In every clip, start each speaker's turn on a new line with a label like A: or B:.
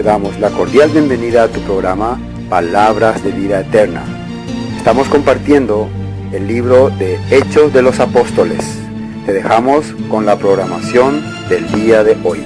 A: damos la cordial bienvenida a tu programa Palabras de Vida Eterna. Estamos compartiendo el libro de Hechos de los Apóstoles. Te dejamos con la programación del día de hoy.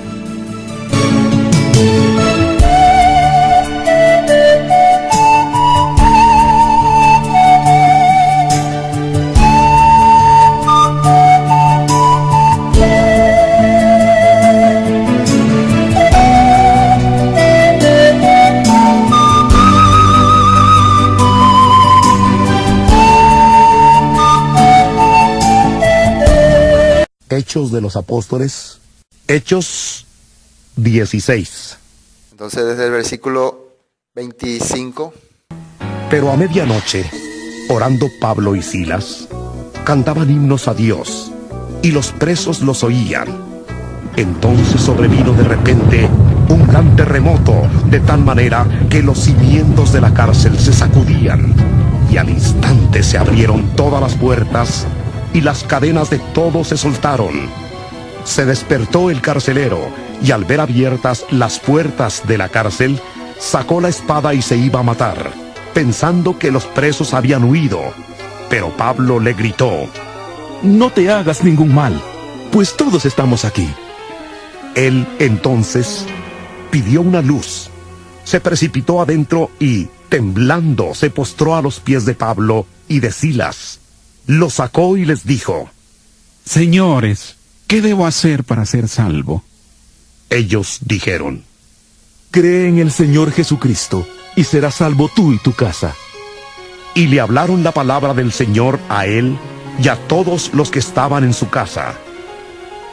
B: Hechos de los Apóstoles, Hechos 16.
C: Entonces desde el versículo 25.
B: Pero a medianoche, orando Pablo y Silas, cantaban himnos a Dios, y los presos los oían. Entonces sobrevino de repente un gran terremoto, de tal manera que los cimientos de la cárcel se sacudían, y al instante se abrieron todas las puertas, y las cadenas de todos se soltaron. Se despertó el carcelero, y al ver abiertas las puertas de la cárcel, sacó la espada y se iba a matar, pensando que los presos habían huido. Pero Pablo le gritó:
D: No te hagas ningún mal, pues todos estamos aquí.
B: Él entonces pidió una luz, se precipitó adentro y, temblando, se postró a los pies de Pablo y de Silas. Los sacó y les dijo:
E: Señores, ¿qué debo hacer para ser salvo?
B: Ellos dijeron:
D: Cree en el Señor Jesucristo, y serás salvo tú y tu casa.
B: Y le hablaron la palabra del Señor a él y a todos los que estaban en su casa.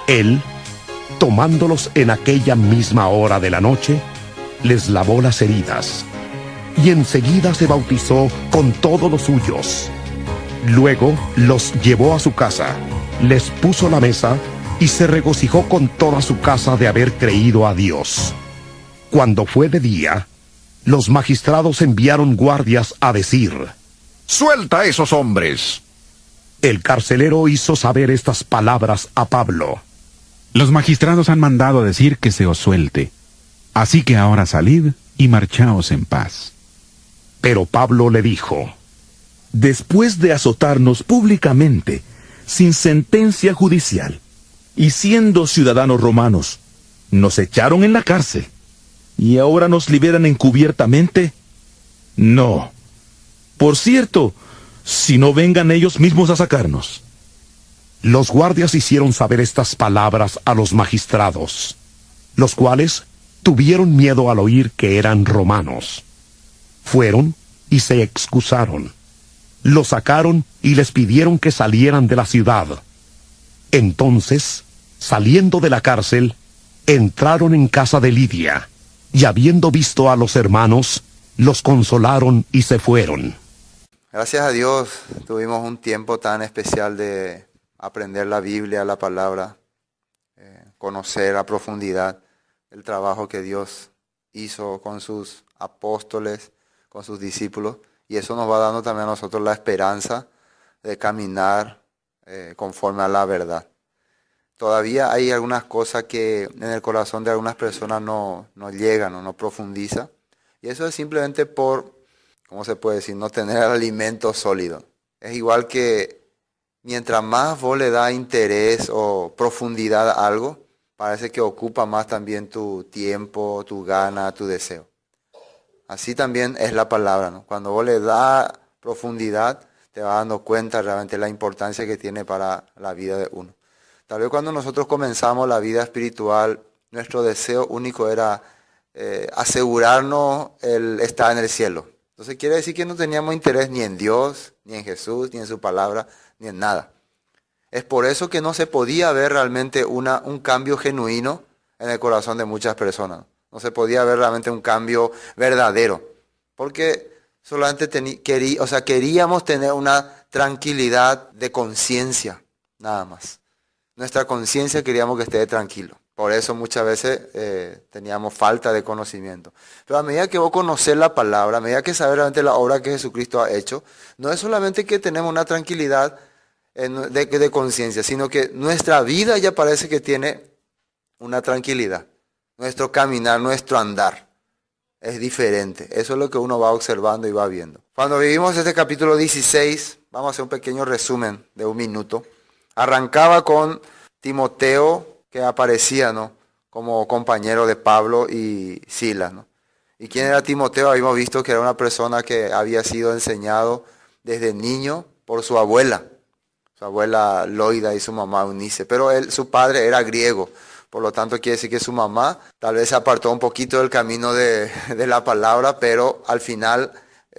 B: Él, tomándolos en aquella misma hora de la noche, les lavó las heridas, y enseguida se bautizó con todos los suyos. Luego los llevó a su casa, les puso la mesa y se regocijó con toda su casa de haber creído a Dios. Cuando fue de día, los magistrados enviaron guardias a decir:
F: ¡Suelta a esos hombres!
B: El carcelero hizo saber estas palabras a Pablo.
E: Los magistrados han mandado a decir que se os suelte. Así que ahora salid y marchaos en paz.
B: Pero Pablo le dijo:
D: Después de azotarnos públicamente, sin sentencia judicial, y siendo ciudadanos romanos, nos echaron en la cárcel, y ahora nos liberan encubiertamente. No. Por cierto, si no vengan ellos mismos a sacarnos.
B: Los guardias hicieron saber estas palabras a los magistrados, los cuales tuvieron miedo al oír que eran romanos. Fueron y se excusaron. Los sacaron y les pidieron que salieran de la ciudad. Entonces, saliendo de la cárcel, entraron en casa de Lidia, y habiendo visto a los hermanos, los consolaron y se fueron.
C: Gracias a Dios tuvimos un tiempo tan especial de aprender la Biblia, la palabra, conocer a profundidad el trabajo que Dios hizo con sus apóstoles, con sus discípulos. Y eso nos va dando también a nosotros la esperanza de caminar conforme a la verdad. Todavía hay algunas cosas que en el corazón de algunas personas no llegan o no profundiza. Y eso es simplemente por, ¿cómo se puede decir?, no tener el alimento sólido. Es igual que mientras más vos le das interés o profundidad a algo, parece que ocupa más también tu tiempo, tu gana, tu deseo. Así también es la palabra, ¿no? Cuando vos le das profundidad, te vas dando cuenta realmente la importancia que tiene para la vida de uno. Tal vez cuando nosotros comenzamos la vida espiritual, nuestro deseo único era asegurarnos el estar en el cielo. Entonces quiere decir que no teníamos interés ni en Dios, ni en Jesús, ni en su palabra, ni en nada. Es por eso que no se podía ver realmente un cambio genuino en el corazón de muchas personas. No se podía ver realmente un cambio verdadero, porque solamente queríamos tener una tranquilidad de conciencia, nada más. Nuestra conciencia queríamos que esté tranquilo. Por eso muchas veces teníamos falta de conocimiento. Pero a medida que vos conocés la palabra, a medida que sabes realmente la obra que Jesucristo ha hecho, no es solamente que tenemos una tranquilidad de conciencia, sino que nuestra vida ya parece que tiene una tranquilidad. Nuestro caminar, nuestro andar. es diferente. Eso es lo que uno va observando y va viendo. Cuando vivimos este capítulo 16, vamos a hacer un pequeño resumen de 1 minuto. Arrancaba con Timoteo, que aparecía, ¿no?, como compañero de Pablo y Silas, ¿no? ¿Y quién era Timoteo? Habíamos visto que era una persona que había sido enseñado desde niño por su abuela Loida y su mamá Eunice. Pero su padre era griego, por lo tanto quiere decir que su mamá tal vez se apartó un poquito del camino de la palabra, pero al final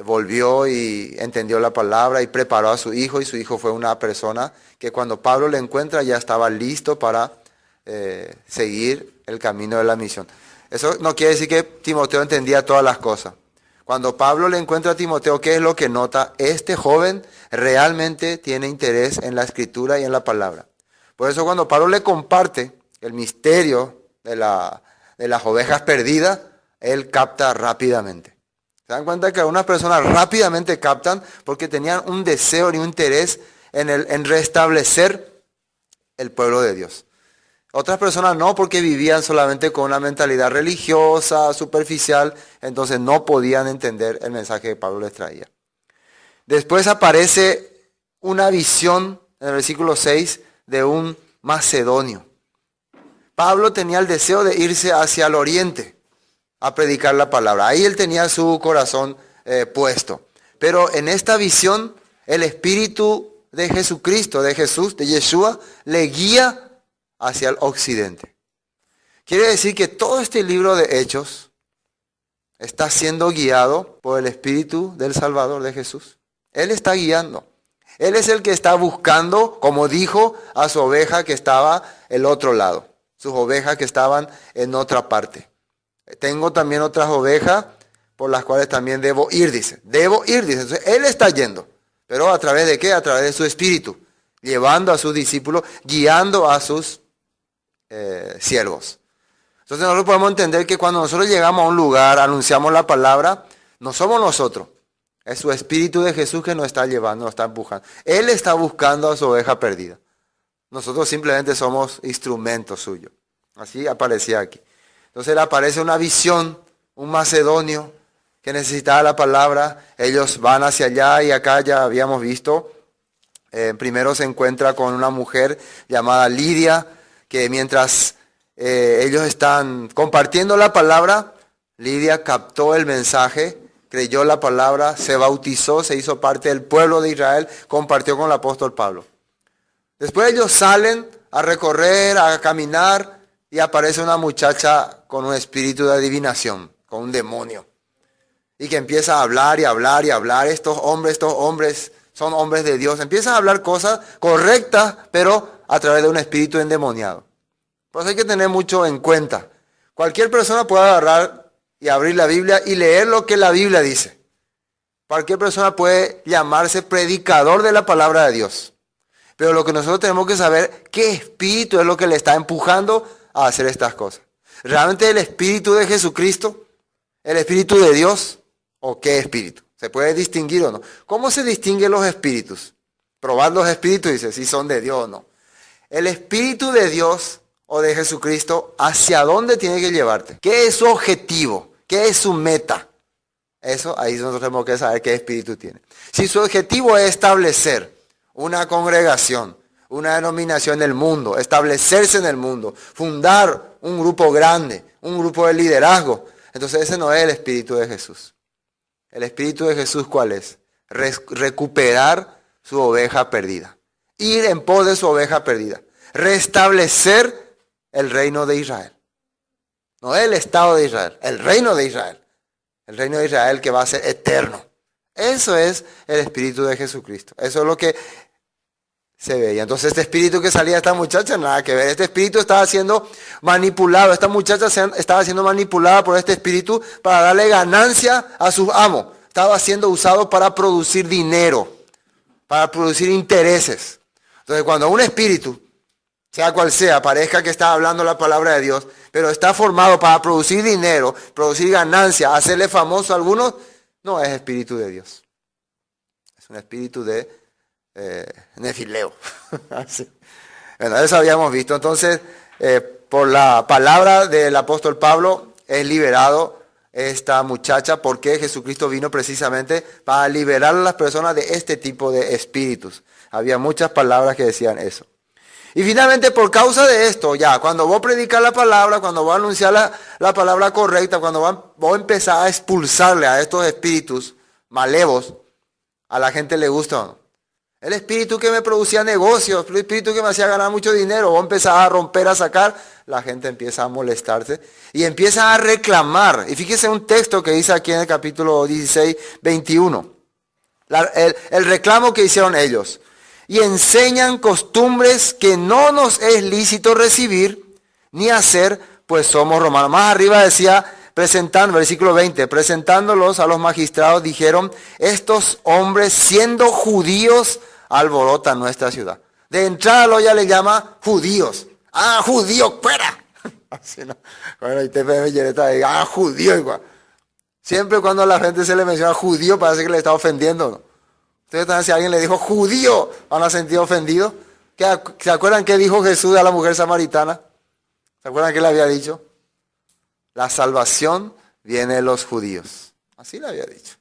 C: volvió y entendió la palabra y preparó a su hijo, y su hijo fue una persona que cuando Pablo le encuentra ya estaba listo para seguir el camino de la misión. Eso no quiere decir que Timoteo entendía todas las cosas. Cuando Pablo le encuentra a Timoteo, ¿qué es lo que nota? Este joven realmente tiene interés en la escritura y en la palabra. Por eso cuando Pablo le comparte el misterio de las ovejas perdidas, él capta rápidamente. ¿Se dan cuenta que algunas personas rápidamente captan porque tenían un deseo y un interés en restablecer el pueblo de Dios? Otras personas no, porque vivían solamente con una mentalidad religiosa, superficial, entonces no podían entender el mensaje que Pablo les traía. Después aparece una visión en el versículo 6 de un macedonio. Pablo tenía el deseo de irse hacia el oriente a predicar la palabra. Ahí él tenía su corazón puesto. Pero en esta visión, el Espíritu de Jesucristo, de Jesús, de Yeshua, le guía hacia el occidente. Quiere decir que todo este libro de Hechos está siendo guiado por el Espíritu del Salvador, de Jesús. Él está guiando. Él es el que está buscando, como dijo, a su oveja que estaba el otro lado. Sus ovejas que estaban en otra parte. Tengo también otras ovejas por las cuales también debo ir, dice. Debo ir, dice. Entonces, él está yendo. ¿Pero a través de qué? A través de su Espíritu. Llevando a sus discípulos, guiando a sus siervos. Entonces nosotros podemos entender que cuando nosotros llegamos a un lugar, anunciamos la palabra, no somos nosotros. Es su Espíritu de Jesús que nos está llevando, nos está empujando. Él está buscando a su oveja perdida. Nosotros simplemente somos instrumentos suyos. Así aparecía aquí. Entonces le aparece una visión, un macedonio que necesitaba la palabra. Ellos van hacia allá y acá ya habíamos visto. Primero se encuentra con una mujer llamada Lidia, que mientras ellos están compartiendo la palabra, Lidia captó el mensaje, creyó la palabra, se bautizó, se hizo parte del pueblo de Israel, compartió con el apóstol Pablo. Después ellos salen a recorrer, a caminar, y aparece una muchacha con un espíritu de adivinación, con un demonio. Y que empieza a hablar y hablar y hablar. Estos hombres son hombres de Dios. Empiezan a hablar cosas correctas, pero a través de un espíritu endemoniado. Por eso hay que tener mucho en cuenta. Cualquier persona puede agarrar y abrir la Biblia y leer lo que la Biblia dice. Cualquier persona puede llamarse predicador de la palabra de Dios. Pero lo que nosotros tenemos que saber, ¿qué espíritu es lo que le está empujando a hacer estas cosas? ¿Realmente el espíritu de Jesucristo? ¿El espíritu de Dios? ¿O qué espíritu? ¿Se puede distinguir o no? ¿Cómo se distinguen los espíritus? Probar los espíritus y dice si son de Dios o no. El espíritu de Dios o de Jesucristo, ¿hacia dónde tiene que llevarte? ¿Qué es su objetivo? ¿Qué es su meta? Eso, ahí nosotros tenemos que saber qué espíritu tiene. Si su objetivo es establecer una congregación, una denominación en el mundo, establecerse en el mundo, fundar un grupo grande, un grupo de liderazgo, entonces ese no es el espíritu de Jesús. El espíritu de Jesús, ¿cuál es? Recuperar su oveja perdida. Ir en pos de su oveja perdida. Restablecer el reino de Israel. No el Estado de Israel, el reino de Israel. El reino de Israel que va a ser eterno. Eso es el espíritu de Jesucristo. Eso es lo que se veía. Entonces este espíritu que salía de esta muchacha, nada que ver. Este espíritu estaba siendo manipulado. Esta muchacha estaba siendo manipulada por este espíritu para darle ganancia a sus amos. Estaba siendo usado para producir dinero, para producir intereses. Entonces cuando un espíritu, sea cual sea, parezca que está hablando la palabra de Dios, pero está formado para producir dinero, producir ganancia, hacerle famoso a algunos, no es espíritu de Dios. Es un espíritu de nefileo. Bueno, eso habíamos visto. Entonces, por la palabra del apóstol Pablo, es liberado esta muchacha, porque Jesucristo vino precisamente para liberar a las personas de este tipo de espíritus. Había muchas palabras que decían eso. Y finalmente, por causa de esto, ya, cuando vos predicas la palabra, cuando vos anunciar la palabra correcta, cuando vos empezás a expulsarle a estos espíritus malevos, a la gente le gusta. El espíritu que me producía negocios, el espíritu que me hacía ganar mucho dinero, vos empezás a romper, a sacar, la gente empieza a molestarse y empieza a reclamar. Y fíjese un texto que dice aquí en el capítulo 16, 21. El reclamo que hicieron ellos. Y enseñan costumbres que no nos es lícito recibir ni hacer, pues somos romanos. Más arriba decía, versículo 20, presentándolos a los magistrados, dijeron, estos hombres siendo judíos alborotan nuestra ciudad. De entrada lo ya le llama judíos. Ah, judío, fuera. Así no. Bueno, y te ve judío igual. Siempre cuando a la gente se le menciona judío parece que le está ofendiendo, ¿no? Entonces, si alguien le dijo judío, ¿van a sentir ofendido? ¿Se acuerdan qué dijo Jesús a la mujer samaritana? ¿Se acuerdan qué le había dicho? La salvación viene de los judíos. Así le había dicho.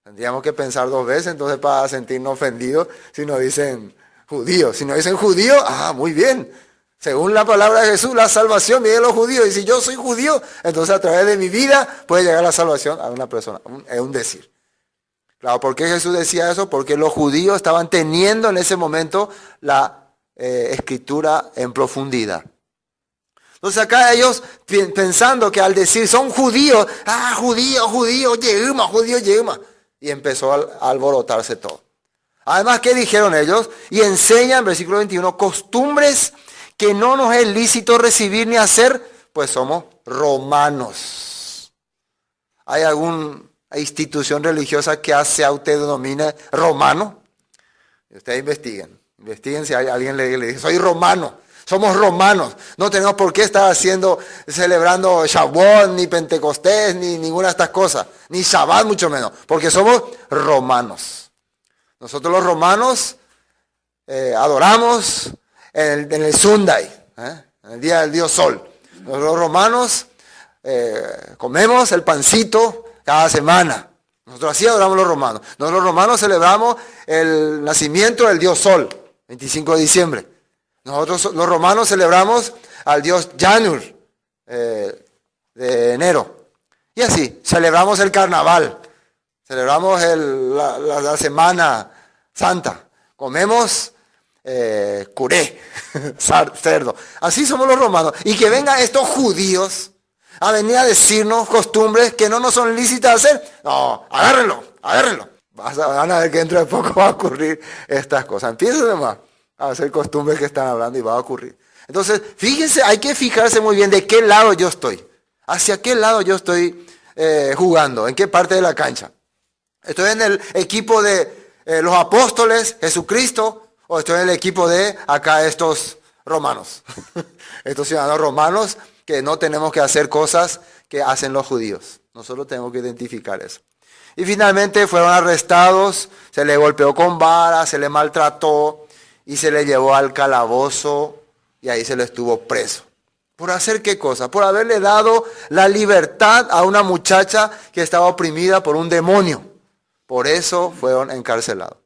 C: Tendríamos que pensar dos veces entonces para sentirnos ofendidos si nos dicen judíos. Si nos dicen judío, muy bien. Según la palabra de Jesús, la salvación viene de los judíos. Y si yo soy judío, entonces a través de mi vida puede llegar la salvación a una persona. Es un decir. Claro, ¿por qué Jesús decía eso? Porque los judíos estaban teniendo en ese momento la escritura en profundidad. Entonces acá ellos pensando que al decir son judíos, judío, yehuma. Y empezó a alborotarse todo. Además, ¿qué dijeron ellos? Y enseñan, versículo 21, costumbres que no nos es lícito recibir ni hacer, pues somos romanos. ¿Hay alguna institución religiosa que se autodenomine romano? Ustedes investiguen si hay alguien le dice, soy romano, somos romanos, no tenemos por qué estar celebrando Shavuot, ni Pentecostés, ni ninguna de estas cosas, ni Shabbat mucho menos, porque somos romanos. Nosotros los romanos adoramos en el Sunday, en el día del Dios Sol. Nosotros los romanos comemos el pancito cada semana. Nosotros así adoramos los romanos. Nosotros los romanos celebramos el nacimiento del Dios Sol, 25 de diciembre. Nosotros los romanos celebramos al Dios Janur, de enero. Y así, celebramos el carnaval, celebramos la Semana Santa. Comemos curé, cerdo. Así somos los romanos. Y que vengan estos judíos a venir a decirnos costumbres que no nos son lícitas hacer. No, agárrenlo. Van a ver que dentro de poco va a ocurrir estas cosas. Empiecen además a hacer costumbres que están hablando y va a ocurrir. Entonces, fíjense, hay que fijarse muy bien de qué lado yo estoy. Hacia qué lado yo estoy jugando, en qué parte de la cancha. ¿Estoy en el equipo de los apóstoles, Jesucristo, o estoy en el equipo de acá estos romanos? Estos ciudadanos romanos que no tenemos que hacer cosas que hacen los judíos. Nosotros tenemos que identificar eso. Y finalmente fueron arrestados, se le golpeó con vara, se le maltrató y se le llevó al calabozo y ahí se le estuvo preso. ¿Por hacer qué cosa? Por haberle dado la libertad a una muchacha que estaba oprimida por un demonio. Por eso fueron encarcelados.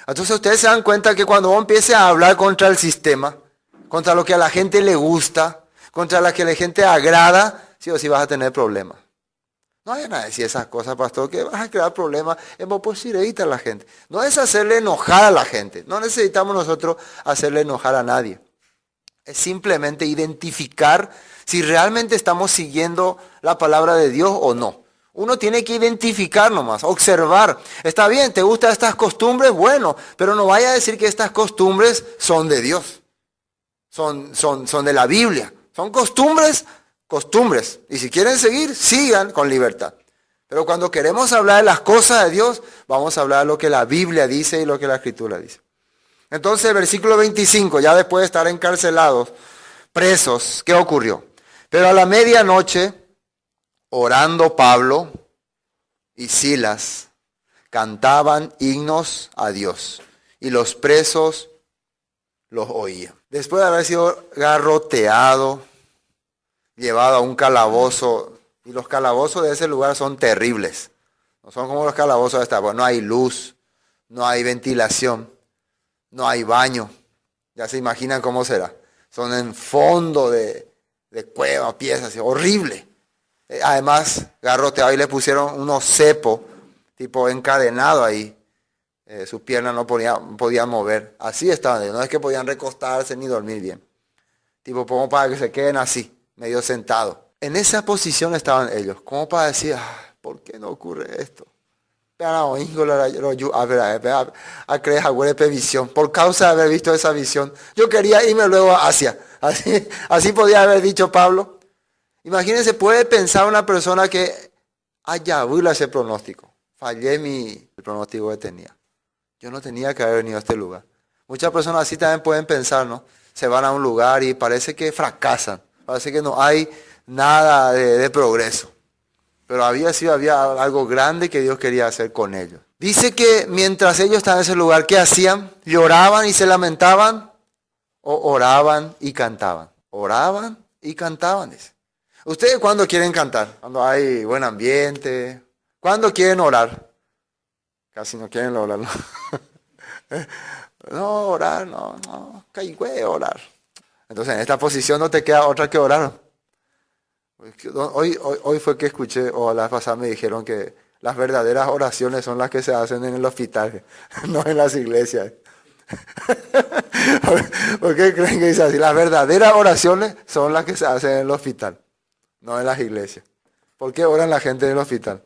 C: Entonces ustedes se dan cuenta que cuando vos empieces a hablar contra el sistema, contra lo que a la gente le gusta, contra lo que a la gente agrada, sí o sí vas a tener problemas. No vayan a decir esas cosas, pastor, que vas a crear problemas. Es por si a la gente. No es hacerle enojar a la gente. No necesitamos nosotros hacerle enojar a nadie. Es simplemente identificar si realmente estamos siguiendo la palabra de Dios o no. Uno tiene que identificar nomás, observar. Está bien, ¿te gustan estas costumbres? Bueno, pero no vaya a decir que estas costumbres son de Dios. Son de la Biblia. Son costumbres. Y si quieren seguir, sigan con libertad. Pero cuando queremos hablar de las cosas de Dios, vamos a hablar de lo que la Biblia dice y lo que la Escritura dice. Entonces, versículo 25, ya después de estar encarcelados, presos, ¿qué ocurrió? Pero a la medianoche, orando Pablo y Silas, cantaban himnos a Dios, y los presos los oían. Después de haber sido garroteado, llevado a un calabozo Y los calabozos de ese lugar son terribles. No son como los calabozos de esta. Bueno, no hay luz, no hay ventilación, no hay baño. Ya se imaginan cómo será. Son en fondo de cueva, piezas, horrible. Además, garroteado y le pusieron unos cepos, tipo encadenado ahí. Sus piernas no podían mover. Así estaban. No es que podían recostarse ni dormir bien. Tipo, como para que se queden así, medio sentados. En esa posición estaban ellos. Como para decir, ¿por qué no ocurre esto? Por causa de haber visto esa visión. Yo quería irme luego a Asia. Así podía haber dicho Pablo. Imagínense, puede pensar una persona que burla ese pronóstico. Fallé el pronóstico que tenía. Yo no tenía que haber venido a este lugar. Muchas personas así también pueden pensar, ¿no? Se van a un lugar y parece que fracasan. Parece que no hay nada de progreso. Pero había algo grande que Dios quería hacer con ellos. Dice que mientras ellos estaban en ese lugar, ¿qué hacían? ¿Lloraban y se lamentaban? ¿O oraban y cantaban? Oraban y cantaban, dice. ¿Ustedes cuándo quieren cantar? Cuando hay buen ambiente. ¿Cuándo quieren orar? Casi no quieren orar, ¿no? No, orar, no. Orar. Entonces en esta posición no te queda otra que orar. Hoy fue que escuché, o la vez pasada me dijeron que las verdaderas oraciones son las que se hacen en el hospital, no en las iglesias. ¿Por qué creen que dice así? Las verdaderas oraciones son las que se hacen en el hospital, no en las iglesias. ¿Por qué oran la gente en el hospital?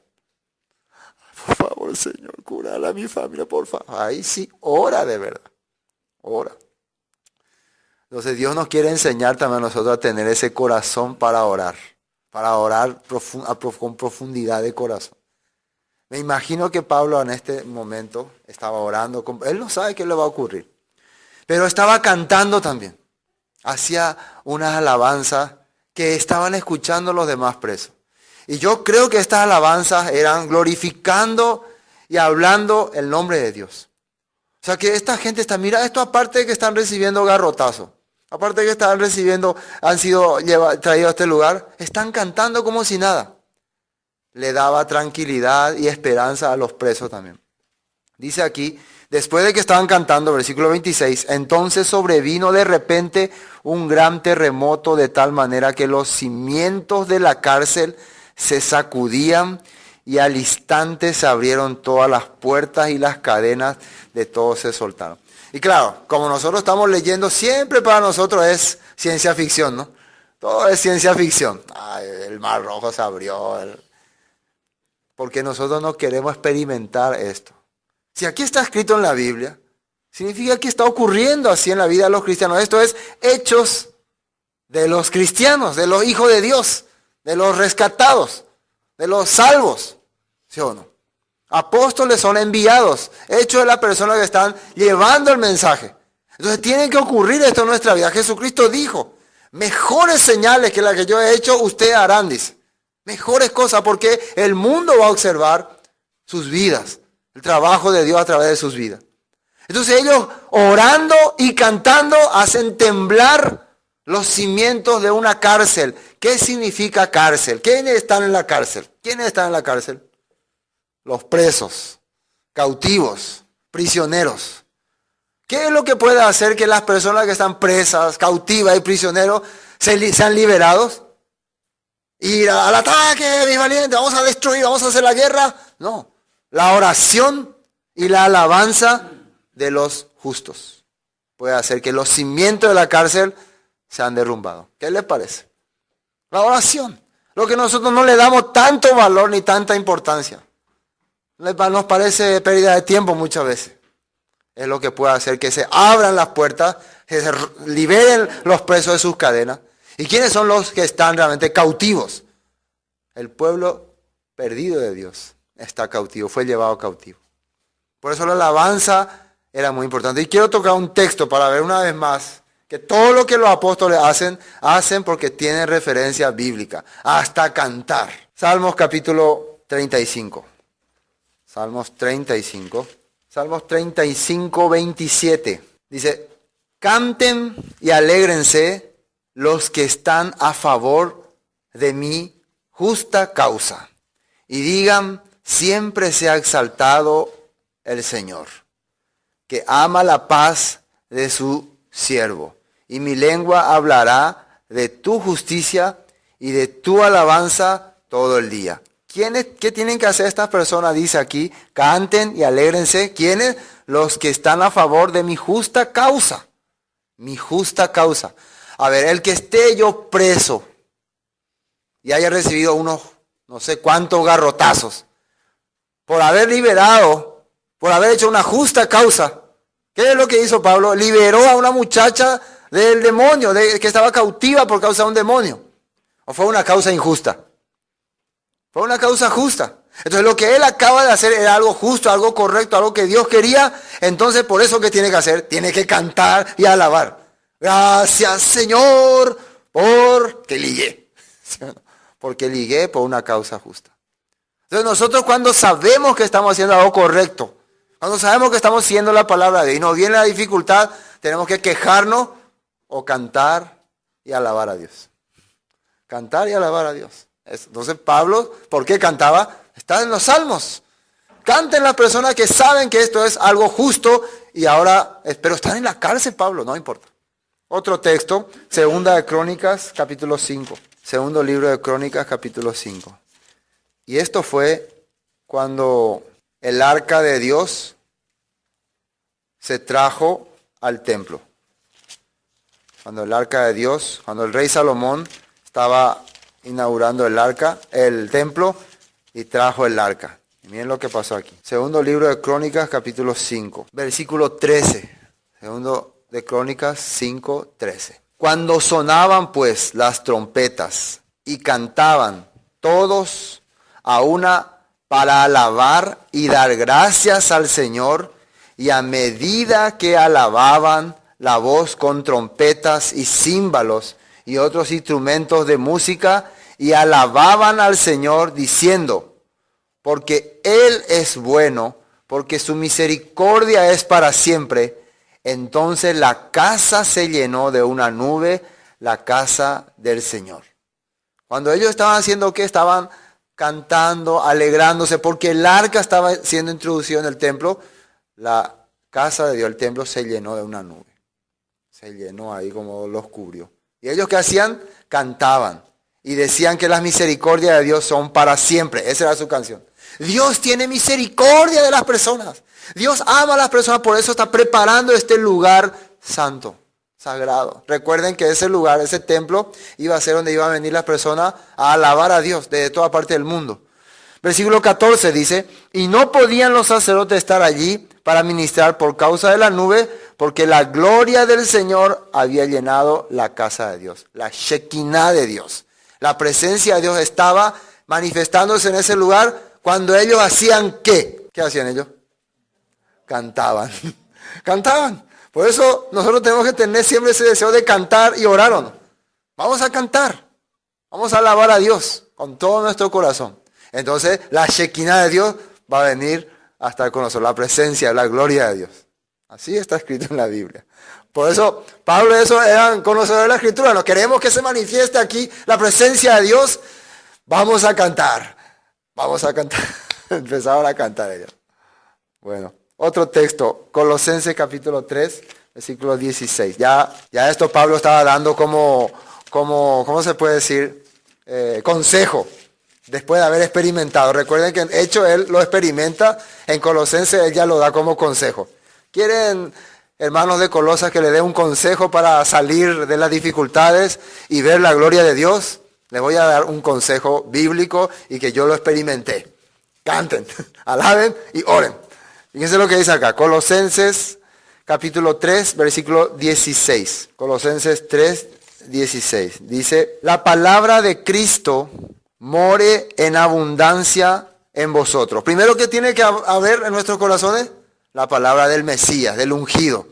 C: Por favor, Señor, curala a mi familia, por favor. Ahí sí, ora de verdad. Ora. Entonces Dios nos quiere enseñar también a nosotros a tener ese corazón para orar con profundidad de corazón. Me imagino que Pablo en este momento estaba orando. Él no sabe qué le va a ocurrir. Pero estaba cantando también. Hacía unas alabanzas que estaban escuchando los demás presos. Y yo creo que estas alabanzas eran glorificando y hablando el nombre de Dios. O sea que esta gente está, mira esto, aparte de que están recibiendo garrotazos, aparte de que han sido traídos a este lugar, están cantando como si nada. Le daba tranquilidad y esperanza a los presos también. Dice aquí, después de que estaban cantando, versículo 26, entonces sobrevino de repente un gran terremoto de tal manera que los cimientos de la cárcel se sacudían y al instante se abrieron todas las puertas y las cadenas de todos se soltaron. Y claro, como nosotros estamos leyendo, siempre para nosotros es ciencia ficción, ¿no? Todo es ciencia ficción. El mar rojo se abrió. Porque nosotros no queremos experimentar esto. Si aquí está escrito en la Biblia, significa que está ocurriendo así en la vida de los cristianos. Esto es hechos de los cristianos, de los hijos de Dios, de los rescatados, de los salvos. ¿Sí o no? Apóstoles son enviados, hechos de las personas que están llevando el mensaje. Entonces tiene que ocurrir esto en nuestra vida. Jesucristo dijo, mejores señales que las que yo he hecho, ustedes harán, dice. Mejores cosas, porque el mundo va a observar sus vidas, el trabajo de Dios a través de sus vidas. Entonces ellos orando y cantando hacen temblar los cimientos de una cárcel. ¿Qué significa cárcel? ¿Quiénes están en la cárcel? ¿Quiénes están en la cárcel? Los presos, cautivos, prisioneros. ¿Qué es lo que puede hacer que las personas que están presas, cautivas y prisioneros sean liberados? Ir al ataque, mis valientes, vamos a destruir, vamos a hacer la guerra. No, la oración y la alabanza de los justos puede hacer que los cimientos de la cárcel sean derrumbados. ¿Qué les parece? La oración, lo que nosotros no le damos tanto valor ni tanta importancia. Nos parece pérdida de tiempo muchas veces. Es lo que puede hacer que se abran las puertas, que se liberen los presos de sus cadenas. ¿Y quiénes son los que están realmente cautivos? El pueblo perdido de Dios está cautivo, fue llevado cautivo. Por eso la alabanza era muy importante. Y quiero tocar un texto para ver una vez más que todo lo que los apóstoles hacen porque tienen referencia bíblica, hasta cantar. Salmos capítulo 35. Salmos 35, 27. Dice, canten y alégrense los que están a favor de mí justa causa. Y digan, siempre sea exaltado el Señor, que ama la paz de su siervo. Y mi lengua hablará de tu justicia y de tu alabanza todo el día. ¿Qué tienen que hacer estas personas? Dice aquí, canten y alégrense. ¿Quiénes? Los que están a favor de mi justa causa. Mi justa causa. A ver, el que esté yo preso y haya recibido unos no sé cuántos garrotazos por haber liberado, por haber hecho una justa causa. ¿Qué es lo que hizo Pablo? Liberó a una muchacha del demonio, que estaba cautiva por causa de un demonio. ¿O fue una causa injusta? Fue una causa justa. Entonces lo que él acaba de hacer era algo justo, algo correcto, algo que Dios quería. Entonces por eso, ¿qué tiene que hacer? Tiene que cantar y alabar. Gracias, Señor, porque ligué. Porque ligué por una causa justa. Entonces nosotros, cuando sabemos que estamos haciendo algo correcto, cuando sabemos que estamos siguiendo la palabra de Dios y nos viene la dificultad, tenemos que quejarnos o cantar y alabar a Dios. Cantar y alabar a Dios. Entonces Pablo, ¿por qué cantaba? Está en los Salmos. Canten las personas que saben que esto es algo justo y ahora, pero están en la cárcel, Pablo, no importa. Otro texto, Segunda de Crónicas, capítulo 5. Segundo libro de Crónicas, capítulo 5. Y esto fue cuando el arca de Dios se trajo al templo. Cuando el arca de Dios, cuando el rey Salomón estaba inaugurando el templo y trajo el arca. Y miren lo que pasó aquí. Segundo libro de Crónicas, capítulo 5, versículo 13. Segundo de Crónicas 5, 13. Cuando sonaban pues las trompetas y cantaban todos a una para alabar y dar gracias al Señor, y a medida que alababan la voz con trompetas y címbalos y otros instrumentos de música, y alababan al Señor diciendo, porque Él es bueno, porque su misericordia es para siempre. Entonces la casa se llenó de una nube, la casa del Señor. Cuando ellos estaban haciendo ¿qué? Estaban cantando, alegrándose, porque el arca estaba siendo introducido en el templo. La casa de Dios, el templo, se llenó de una nube. Se llenó ahí, como los cubrió. Y ellos ¿qué hacían? Cantaban y decían que las misericordias de Dios son para siempre. Esa era su canción. Dios tiene misericordia de las personas. Dios ama a las personas, por eso está preparando este lugar santo, sagrado. Recuerden que ese lugar, ese templo, iba a ser donde iban a venir las personas a alabar a Dios desde toda parte del mundo. Versículo 14 dice, y no podían los sacerdotes estar allí para ministrar por causa de la nube, porque la gloria del Señor había llenado la casa de Dios, la Shekinah de Dios. La presencia de Dios estaba manifestándose en ese lugar cuando ellos hacían ¿qué? ¿Qué hacían ellos? Cantaban. Cantaban. Por eso nosotros tenemos que tener siempre ese deseo de cantar y orar, ¿o no? Vamos a cantar. Vamos a alabar a Dios con todo nuestro corazón. Entonces la Shekinah de Dios va a venir a estar con nosotros. La presencia, la gloria de Dios. Así está escrito en la Biblia. Por eso Pablo y eso eran conocedores de la Escritura. No queremos que se manifieste aquí la presencia de Dios. Vamos a cantar. Vamos a cantar. Empezaron a cantar ellos. Bueno, otro texto. Colosenses capítulo 3, versículo 16. Ya esto Pablo estaba dando ¿cómo se puede decir? Consejo. Después de haber experimentado. Recuerden que en hecho él lo experimenta. En Colosenses él ya lo da como consejo. ¿Quieren, hermanos de Colosas, que le dé un consejo para salir de las dificultades y ver la gloria de Dios? Les voy a dar un consejo bíblico y que yo lo experimenté. Canten, alaben y oren. Fíjense lo que dice acá. Colosenses capítulo 3, versículo 16. Colosenses 3, 16. Dice, la palabra de Cristo more en abundancia en vosotros. Primero, ¿qué tiene que haber en nuestros corazones? La palabra del Mesías, del ungido.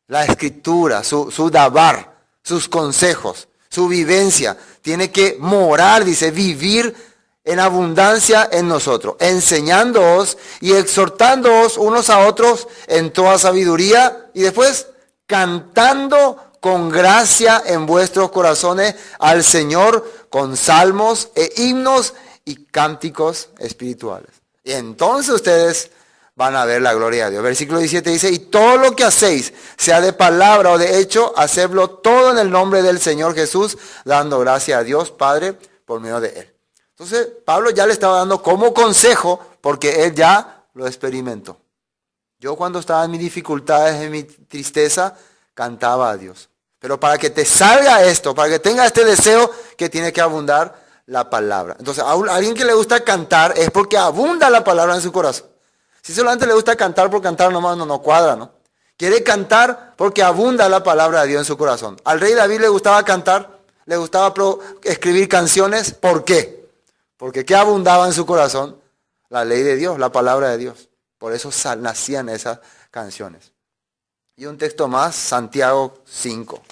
C: La escritura, su dabar, sus consejos, su vivencia. Tiene que morar, dice, vivir en abundancia en nosotros. Enseñándoos y exhortándoos unos a otros en toda sabiduría. Y después, cantando con gracia en vuestros corazones al Señor con salmos e himnos y cánticos espirituales. Y entonces ustedes van a ver la gloria de Dios. Versículo 17 dice, y todo lo que hacéis, sea de palabra o de hecho, hacedlo todo en el nombre del Señor Jesús, dando gracia a Dios Padre por medio de Él. Entonces, Pablo ya le estaba dando como consejo, porque él ya lo experimentó. Yo cuando estaba en mis dificultades, en mi tristeza, cantaba a Dios. Pero para que te salga esto, para que tenga este deseo, que tiene que abundar la palabra. Entonces, a alguien que le gusta cantar es porque abunda la palabra en su corazón. Si solamente le gusta cantar por cantar nomás, no cuadra, ¿no? Quiere cantar porque abunda la palabra de Dios en su corazón. Al rey David le gustaba cantar, le gustaba escribir canciones. ¿Por qué? Porque ¿qué abundaba en su corazón? La ley de Dios, la palabra de Dios. Por eso nacían esas canciones. Y un texto más, Santiago 5.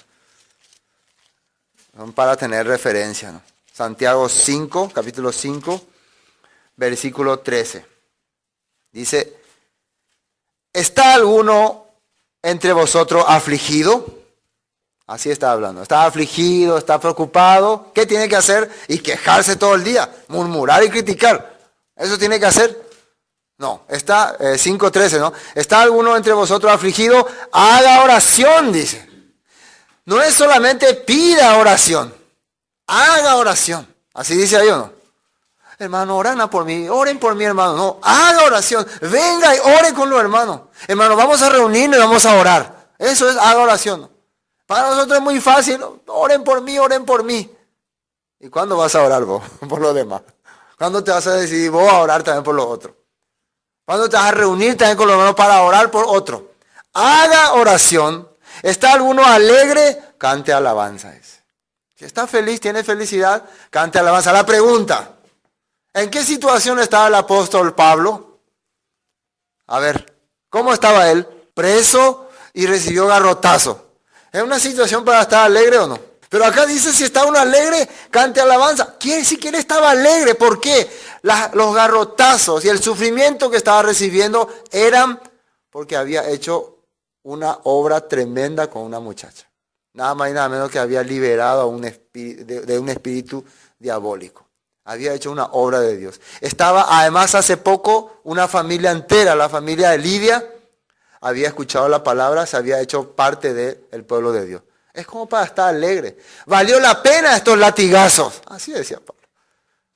C: Para tener referencia, ¿no? Santiago 5, capítulo 5, versículo 13. Dice, ¿está alguno entre vosotros afligido? Así está hablando. Está afligido, está preocupado. ¿Qué tiene que hacer? Y quejarse todo el día, murmurar y criticar. ¿Eso tiene que hacer? No, está 5:13, ¿no? ¿Está alguno entre vosotros afligido? Haga oración, dice. No es solamente pida oración, haga oración. Así dice ahí, ¿o no? Hermano, oren por mí, hermano. No, haga oración. Venga y ore con los hermanos. Hermano, vamos a reunirnos y vamos a orar. Eso es, haga oración, ¿no? Para nosotros es muy fácil, ¿no? Oren por mí, oren por mí. ¿Y cuándo vas a orar vos por los demás? ¿Cuándo te vas a decidir vos a orar también por los otros? ¿Cuándo te vas a reunir también con los hermanos para orar por otro? Haga oración. ¿Está alguno alegre? Cante alabanza. Si está feliz, tiene felicidad, cante alabanza. La pregunta, ¿en qué situación estaba el apóstol Pablo? A ver, ¿cómo estaba él? Preso y recibió garrotazo. ¿Es una situación para estar alegre o no? Pero acá dice, si está uno alegre, cante alabanza. Quiere decir que él estaba alegre. ¿Por qué? Los garrotazos y el sufrimiento que estaba recibiendo eran porque había hecho una obra tremenda con una muchacha. Nada más y nada menos que había liberado a de un espíritu diabólico. Había hecho una obra de Dios. Estaba, además, hace poco, una familia entera, la familia de Lidia, había escuchado la palabra, se había hecho parte del pueblo de Dios. Es como para estar alegre. Valió la pena estos latigazos. Así decía Pablo.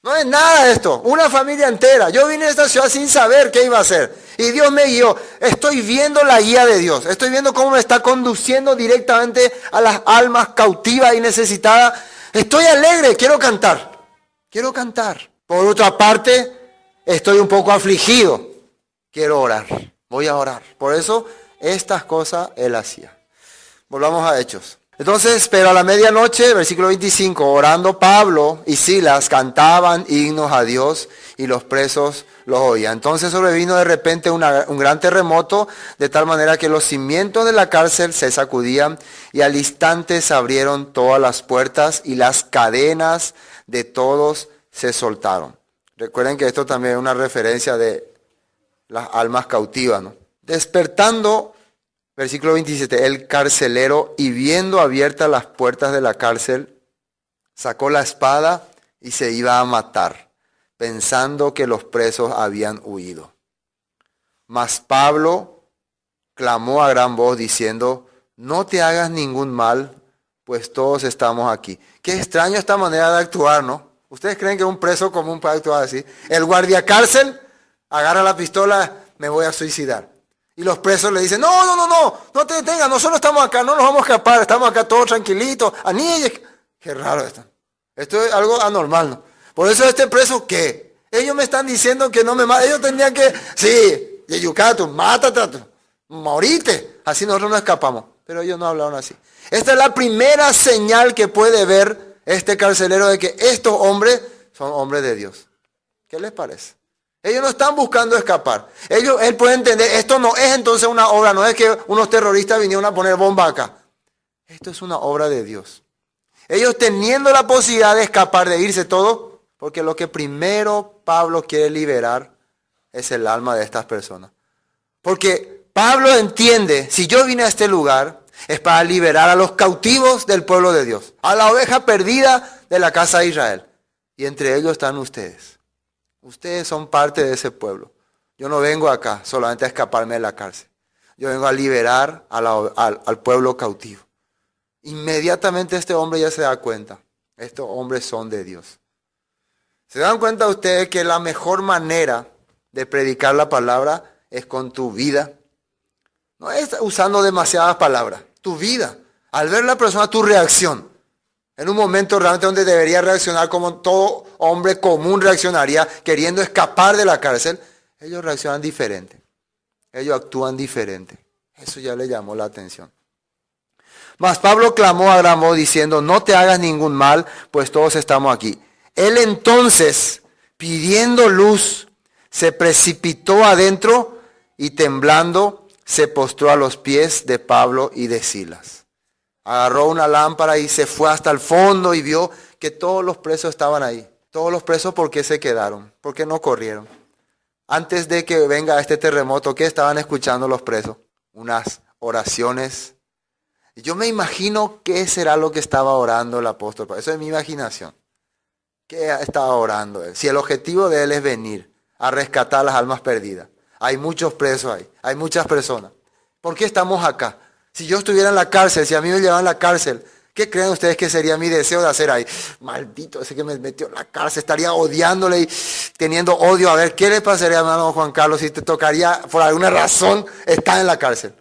C: No es nada de esto. Una familia entera. Yo vine a esta ciudad sin saber qué iba a hacer. Y Dios me guió. Estoy viendo la guía de Dios. Estoy viendo cómo me está conduciendo directamente a las almas cautivas y necesitadas. Estoy alegre. Quiero cantar. Quiero cantar. Por otra parte, estoy un poco afligido. Quiero orar. Voy a orar. Por eso, estas cosas él hacía. Volvamos a Hechos. Entonces, pero a la medianoche, versículo 25, orando Pablo y Silas cantaban himnos a Dios y los presos los oían. Entonces sobrevino de repente un gran terremoto, de tal manera que los cimientos de la cárcel se sacudían y al instante se abrieron todas las puertas y las cadenas de todos se soltaron. Recuerden que esto también es una referencia de las almas cautivas, ¿no? Despertando, versículo 27, el carcelero, y viendo abiertas las puertas de la cárcel, sacó la espada y se iba a matar, pensando que los presos habían huido. Mas Pablo clamó a gran voz diciendo, no te hagas ningún mal, pues todos estamos aquí. Qué extraño esta manera de actuar, ¿no? ¿Ustedes creen que un preso común puede actuar así? El guardia cárcel agarra la pistola, me voy a suicidar. Y los presos le dicen, no te detengas, nosotros estamos acá, no nos vamos a escapar, estamos acá todos tranquilitos. Qué raro esto. Esto es algo anormal, ¿no? Por eso este preso, ¿qué? Ellos me están diciendo que no me maten, ellos tendrían que, sí, Yeyucato, mátate, morite. Así nosotros no escapamos. Pero ellos no hablaron así. Esta es la primera señal que puede ver este carcelero de que estos hombres son hombres de Dios. ¿Qué les parece? Ellos no están buscando escapar. Él puede entender, esto no es entonces una obra, no es que unos terroristas vinieron a poner bomba acá. Esto es una obra de Dios. Ellos teniendo la posibilidad de escapar, de irse todo, porque lo que primero Pablo quiere liberar es el alma de estas personas. Porque Pablo entiende, si yo vine a este lugar, Es para liberar a los cautivos del pueblo de Dios, a la oveja perdida de la casa de Israel. Y entre ellos están ustedes. Ustedes son parte de ese pueblo. Yo no vengo acá solamente a escaparme de la cárcel. Yo vengo a liberar al pueblo cautivo. Inmediatamente este hombre ya se da cuenta. Estos hombres son de Dios. ¿Se dan cuenta ustedes que la mejor manera de predicar la palabra es con tu vida? No es usando demasiadas palabras. Tu vida. Al ver la persona, tu reacción. En un momento realmente donde debería reaccionar como todo hombre común reaccionaría, queriendo escapar de la cárcel, ellos reaccionan diferente. Ellos actúan diferente. Eso ya le llamó la atención. Mas Pablo clamó a gran voz diciendo, no te hagas ningún mal, pues todos estamos aquí. Él entonces, pidiendo luz, se precipitó adentro y temblando, se postró a los pies de Pablo y de Silas. Agarró una lámpara y se fue hasta el fondo y vio que todos los presos estaban ahí. Todos los presos, ¿por qué se quedaron? ¿Por qué no corrieron? Antes de que venga este terremoto, ¿qué estaban escuchando los presos? Unas oraciones. Yo me imagino qué será lo que estaba orando el apóstol Pablo. Eso es mi imaginación. ¿Qué estaba orando él? Si el objetivo de él es venir a rescatar las almas perdidas. Hay muchos presos ahí. Hay muchas personas. ¿Por qué estamos acá? Si yo estuviera en la cárcel, si a mí me llevaban a la cárcel, ¿qué creen ustedes que sería mi deseo de hacer ahí? Maldito ese que me metió en la cárcel, estaría odiándole y teniendo odio. A ver, ¿qué le pasaría, hermano Juan Carlos, si te tocaría, por alguna razón, estar en la cárcel?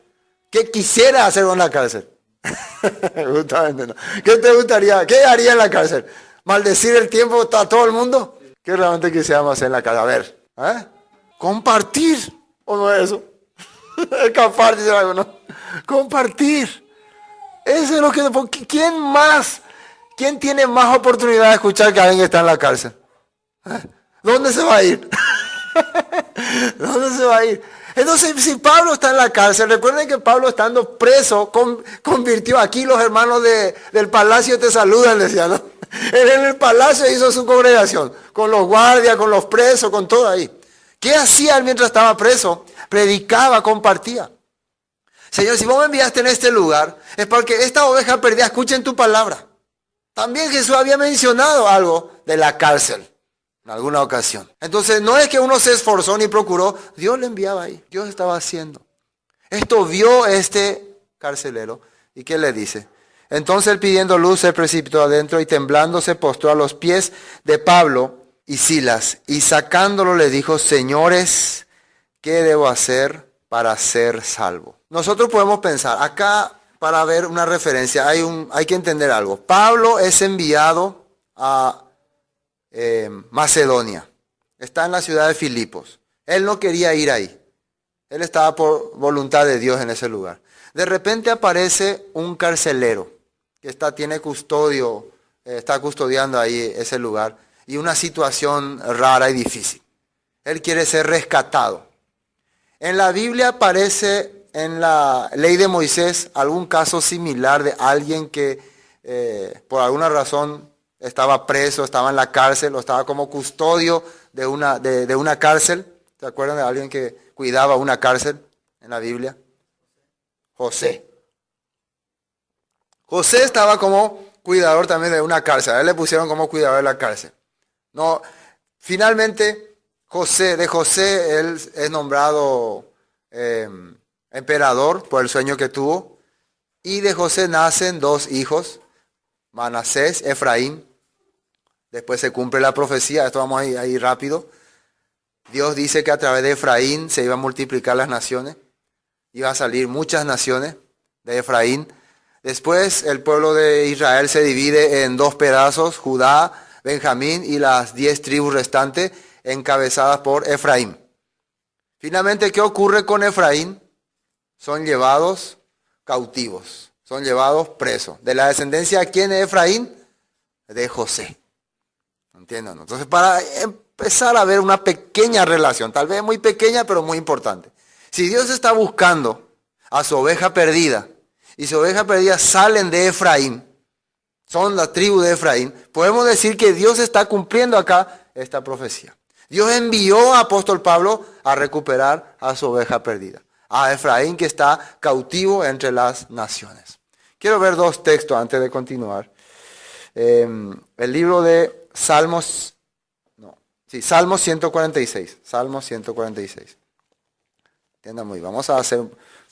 C: ¿Qué quisiera hacer en la cárcel? Justamente no. ¿Qué te gustaría? ¿Qué haría en la cárcel? ¿Maldecir el tiempo a todo el mundo? ¿Qué realmente quisiéramos hacer en la cárcel? A ver, ¿compartir? ¿O no es eso? Escapar, dice alguno. Compartir. Eso es lo que... ¿Quién más? ¿Quién tiene más oportunidad de escuchar que alguien está en la cárcel? ¿Dónde se va a ir? ¿Dónde se va a ir? Entonces, si Pablo está en la cárcel, recuerden que Pablo estando preso, convirtió aquí los hermanos del palacio te saludan, decía, ¿no? Él en el palacio hizo su congregación, con los guardias, con los presos, con todo ahí. ¿Qué hacía él mientras estaba preso? Predicaba, compartía. Señor, si vos me enviaste en este lugar, es porque esta oveja perdida escuchen tu palabra. También Jesús había mencionado algo de la cárcel en alguna ocasión. Entonces, no es que uno se esforzó ni procuró, Dios le enviaba ahí, Dios estaba haciendo. Esto vio este carcelero, ¿y qué le dice? Entonces él pidiendo luz se precipitó adentro y temblando se postró a los pies de Pablo y Silas. Y sacándolo le dijo, señores, ¿qué debo hacer para ser salvo? Nosotros podemos pensar, acá para ver una referencia, hay que entender algo. Pablo es enviado a Macedonia. Está en la ciudad de Filipos. Él no quería ir ahí. Él estaba por voluntad de Dios en ese lugar. De repente aparece un carcelero que tiene custodio, está custodiando ahí ese lugar. Y una situación rara y difícil. Él quiere ser rescatado. En la Biblia aparece en la ley de Moisés algún caso similar de alguien que por alguna razón estaba preso, estaba en la cárcel o estaba como custodio de una cárcel. ¿Se acuerdan de alguien que cuidaba una cárcel en la Biblia? José. José estaba como cuidador también de una cárcel. A él le pusieron como cuidador de la cárcel. No, finalmente de José él es nombrado emperador por el sueño que tuvo. Y de José nacen dos hijos, Manasés, Efraín. Después se cumple la profecía, esto vamos ahí rápido. Dios dice que a través de Efraín se iban a multiplicar las naciones. Iba a salir muchas naciones de Efraín. Después el pueblo de Israel se divide en dos pedazos, Judá, Benjamín y las 10 tribus restantes encabezadas por Efraín. Finalmente, ¿qué ocurre con Efraín? Son llevados cautivos, son llevados presos. ¿De la descendencia de quién es Efraín? De José. ¿Entienden? Entonces, para empezar a ver una pequeña relación, tal vez muy pequeña, pero muy importante. Si Dios está buscando a su oveja perdida, y su oveja perdida salen de Efraín, son la tribu de Efraín, podemos decir que Dios está cumpliendo acá esta profecía. Dios envió a apóstol Pablo a recuperar a su oveja perdida, A Efraín que está cautivo entre las naciones. Quiero ver dos textos antes de continuar. El libro de Salmos 146. Salmos 146. Entiendan muy bien. Vamos a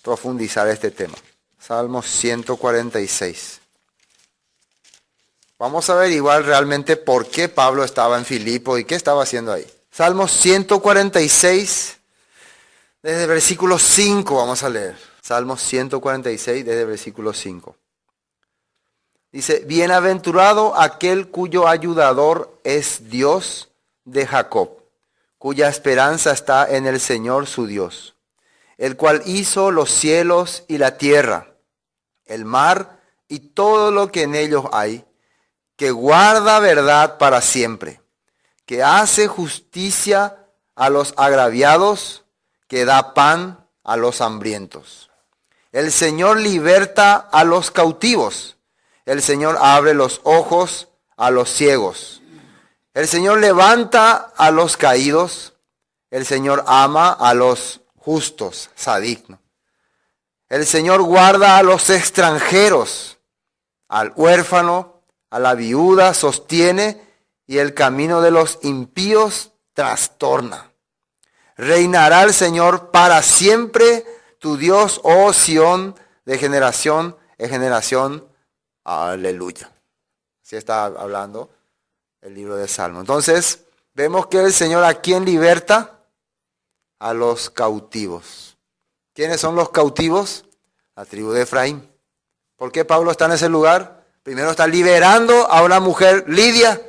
C: profundizar este tema. Salmos 146. Vamos a averiguar realmente por qué Pablo estaba en Filipo y qué estaba haciendo ahí. Salmos 146, desde el versículo 5 vamos a leer. Salmos 146, desde el versículo 5. Dice, bienaventurado aquel cuyo ayudador es Dios de Jacob, cuya esperanza está en el Señor su Dios, el cual hizo los cielos y la tierra, el mar y todo lo que en ellos hay, que guarda verdad para siempre, que hace justicia a los agraviados, que da pan a los hambrientos. El Señor liberta a los cautivos, el Señor abre los ojos a los ciegos. El Señor levanta a los caídos, el Señor ama a los justos, sadik, ¿no? El Señor guarda a los extranjeros, al huérfano, a la viuda sostiene, y el camino de los impíos trastorna. Reinará el Señor para siempre, tu Dios, oh Sión, de generación en generación. Aleluya. Así está hablando el libro de Salmos. Entonces, vemos que el Señor a quién liberta, a los cautivos. ¿Quiénes son los cautivos? La tribu de Efraín. ¿Por qué Pablo está en ese lugar? Primero está liberando a una mujer, Lidia,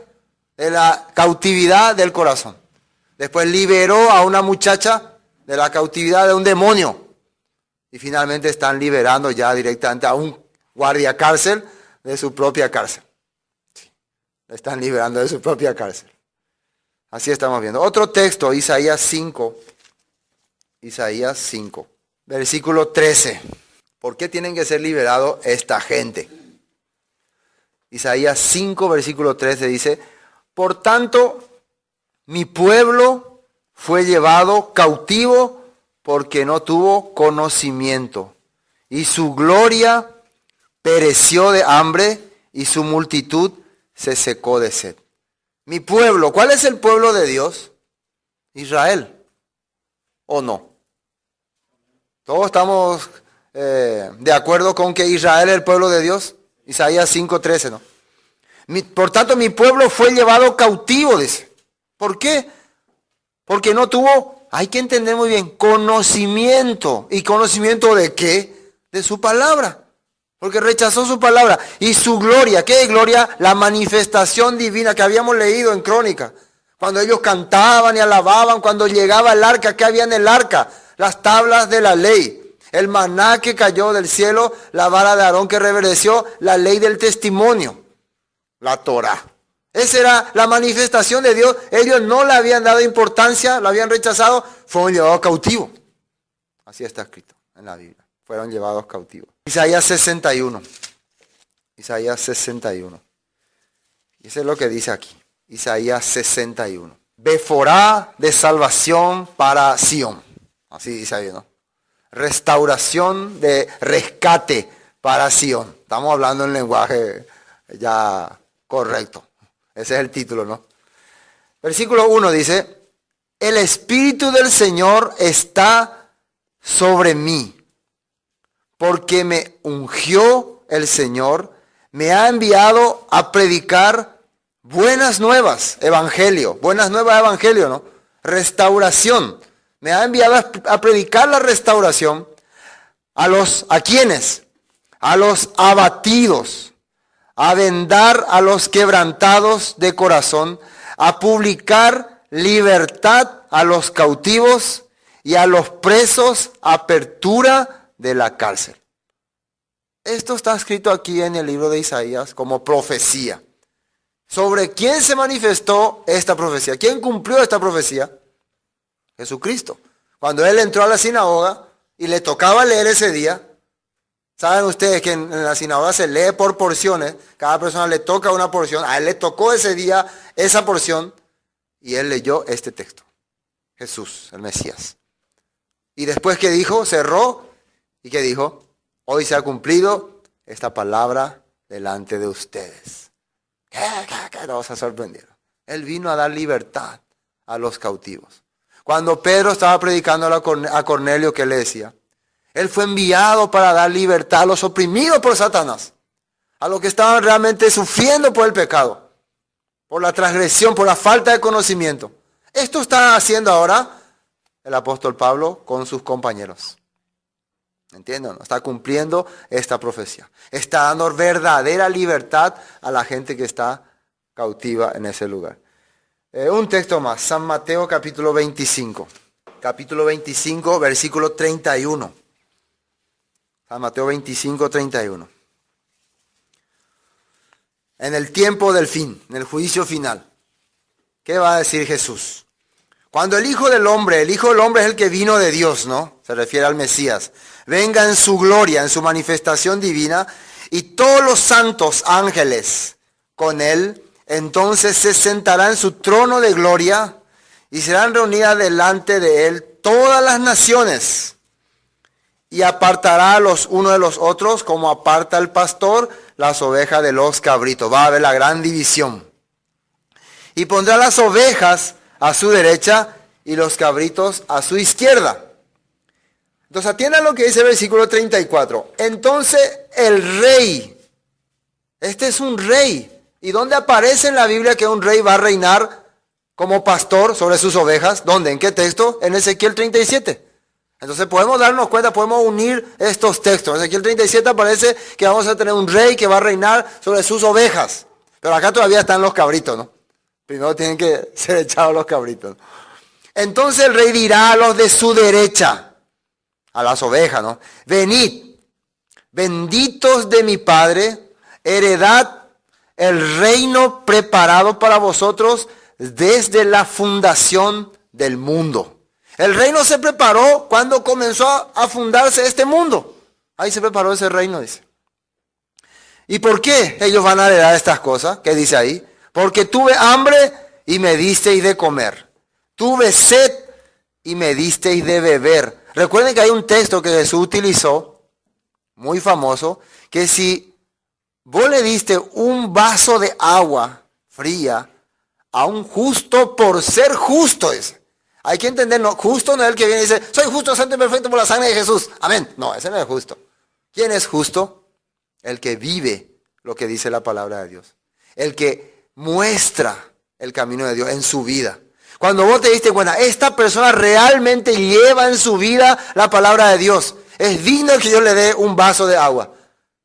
C: de la cautividad del corazón. Después liberó a una muchacha de la cautividad de un demonio. Y finalmente están liberando ya directamente a un guardia cárcel de su propia cárcel. Sí, le están liberando de su propia cárcel. Así estamos viendo. Otro texto, Isaías 5. Isaías 5, versículo 13. ¿Por qué tienen que ser liberados esta gente? Isaías 5, versículo 13 dice, por tanto, mi pueblo fue llevado cautivo porque no tuvo conocimiento, y su gloria pereció de hambre, y su multitud se secó de sed. Mi pueblo, ¿cuál es el pueblo de Dios? Israel, ¿o no? Todos estamos de acuerdo con que Israel es el pueblo de Dios. Isaías 5:13, ¿no? Por tanto, mi pueblo fue llevado cautivo, dice. ¿Por qué? Porque no tuvo, hay que entender muy bien, conocimiento. ¿Y conocimiento de qué? De su palabra. Porque rechazó su palabra. Y su gloria, ¿qué es gloria? La manifestación divina que habíamos leído en Crónica. Cuando ellos cantaban y alababan, cuando llegaba el arca, ¿qué había en el arca? Las tablas de la ley. El maná que cayó del cielo, la vara de Aarón que reverdeció, la ley del testimonio, la Torá. Esa era la manifestación de Dios. Ellos no le habían dado importancia, lo habían rechazado, fueron llevados cautivos. Así está escrito en la Biblia. Fueron llevados cautivos. Isaías 61. Isaías 61. Y eso es lo que dice aquí. Isaías 61. Beforá de salvación para Sión. Así dice ahí, ¿no? Restauración de rescate para Sión. Estamos hablando en lenguaje ya correcto. Ese es el título, ¿no? Versículo 1 dice, el Espíritu del Señor está sobre mí, porque me ungió el Señor, me ha enviado a predicar buenas nuevas, evangelio, buenas nuevas, evangelio, ¿no? Restauración. Me ha enviado a predicar la restauración ¿a quiénes? A los abatidos, a vendar a los quebrantados de corazón, a publicar libertad a los cautivos y a los presos, apertura de la cárcel. Esto está escrito aquí en el libro de Isaías como profecía. ¿Sobre quién se manifestó esta profecía? ¿Quién cumplió esta profecía? Jesucristo. Cuando él entró a la sinagoga y le tocaba leer ese día, saben ustedes que en la sinagoga se lee por porciones, cada persona le toca una porción, a él le tocó ese día esa porción y él leyó este texto. Jesús, el Mesías. Y después que dijo, cerró y que dijo, hoy se ha cumplido esta palabra delante de ustedes. ¿Qué nos ha sorprendido? Él vino a dar libertad a los cautivos. Cuando Pedro estaba predicando a Cornelio, ¿qué le decía? Él fue enviado para dar libertad a los oprimidos por Satanás, a los que estaban realmente sufriendo por el pecado, por la transgresión, por la falta de conocimiento. Esto está haciendo ahora el apóstol Pablo con sus compañeros. ¿Entienden? Está cumpliendo esta profecía. Está dando verdadera libertad a la gente que está cautiva en ese lugar. Un texto más, San Mateo capítulo 25. Capítulo 25, versículo 31. San Mateo 25, 31. En el tiempo del fin, en el juicio final, ¿qué va a decir Jesús? Cuando el Hijo del Hombre es el que vino de Dios, ¿no? Se refiere al Mesías. Venga en su gloria, en su manifestación divina, y todos los santos ángeles con él, entonces se sentará en su trono de gloria y serán reunidas delante de él todas las naciones, y apartará a los unos de los otros como aparta el pastor las ovejas de los cabritos. Va a haber la gran división. Y pondrá las ovejas a su derecha y los cabritos a su izquierda. Entonces atiendan lo que dice el versículo 34. Entonces el rey, este es un rey. ¿Y dónde aparece en la Biblia que un rey va a reinar como pastor sobre sus ovejas? ¿Dónde? ¿En qué texto? En Ezequiel 37. Entonces podemos darnos cuenta, podemos unir estos textos. En Ezequiel 37 aparece que vamos a tener un rey que va a reinar sobre sus ovejas. Pero acá todavía están los cabritos, ¿no? Primero tienen que ser echados los cabritos. Entonces el rey dirá a los de su derecha, a las ovejas, ¿no? Venid, benditos de mi Padre, heredad el reino preparado para vosotros desde la fundación del mundo. El reino se preparó cuando comenzó a fundarse este mundo. Ahí se preparó ese reino, dice. ¿Y por qué ellos van a heredar estas cosas? ¿Qué dice ahí? Porque tuve hambre y me disteis de comer. Tuve sed y me disteis de beber. Recuerden que hay un texto que Jesús utilizó, muy famoso, que si vos le diste un vaso de agua fría a un justo por ser justo, dice. Hay que entender, no, justo no es el que viene y dice, soy justo, santo y perfecto por la sangre de Jesús. Amén. No, ese no es justo. ¿Quién es justo? El que vive lo que dice la palabra de Dios. El que muestra el camino de Dios en su vida. Cuando vos te diste cuenta, esta persona realmente lleva en su vida la palabra de Dios. Es digno que yo le dé un vaso de agua.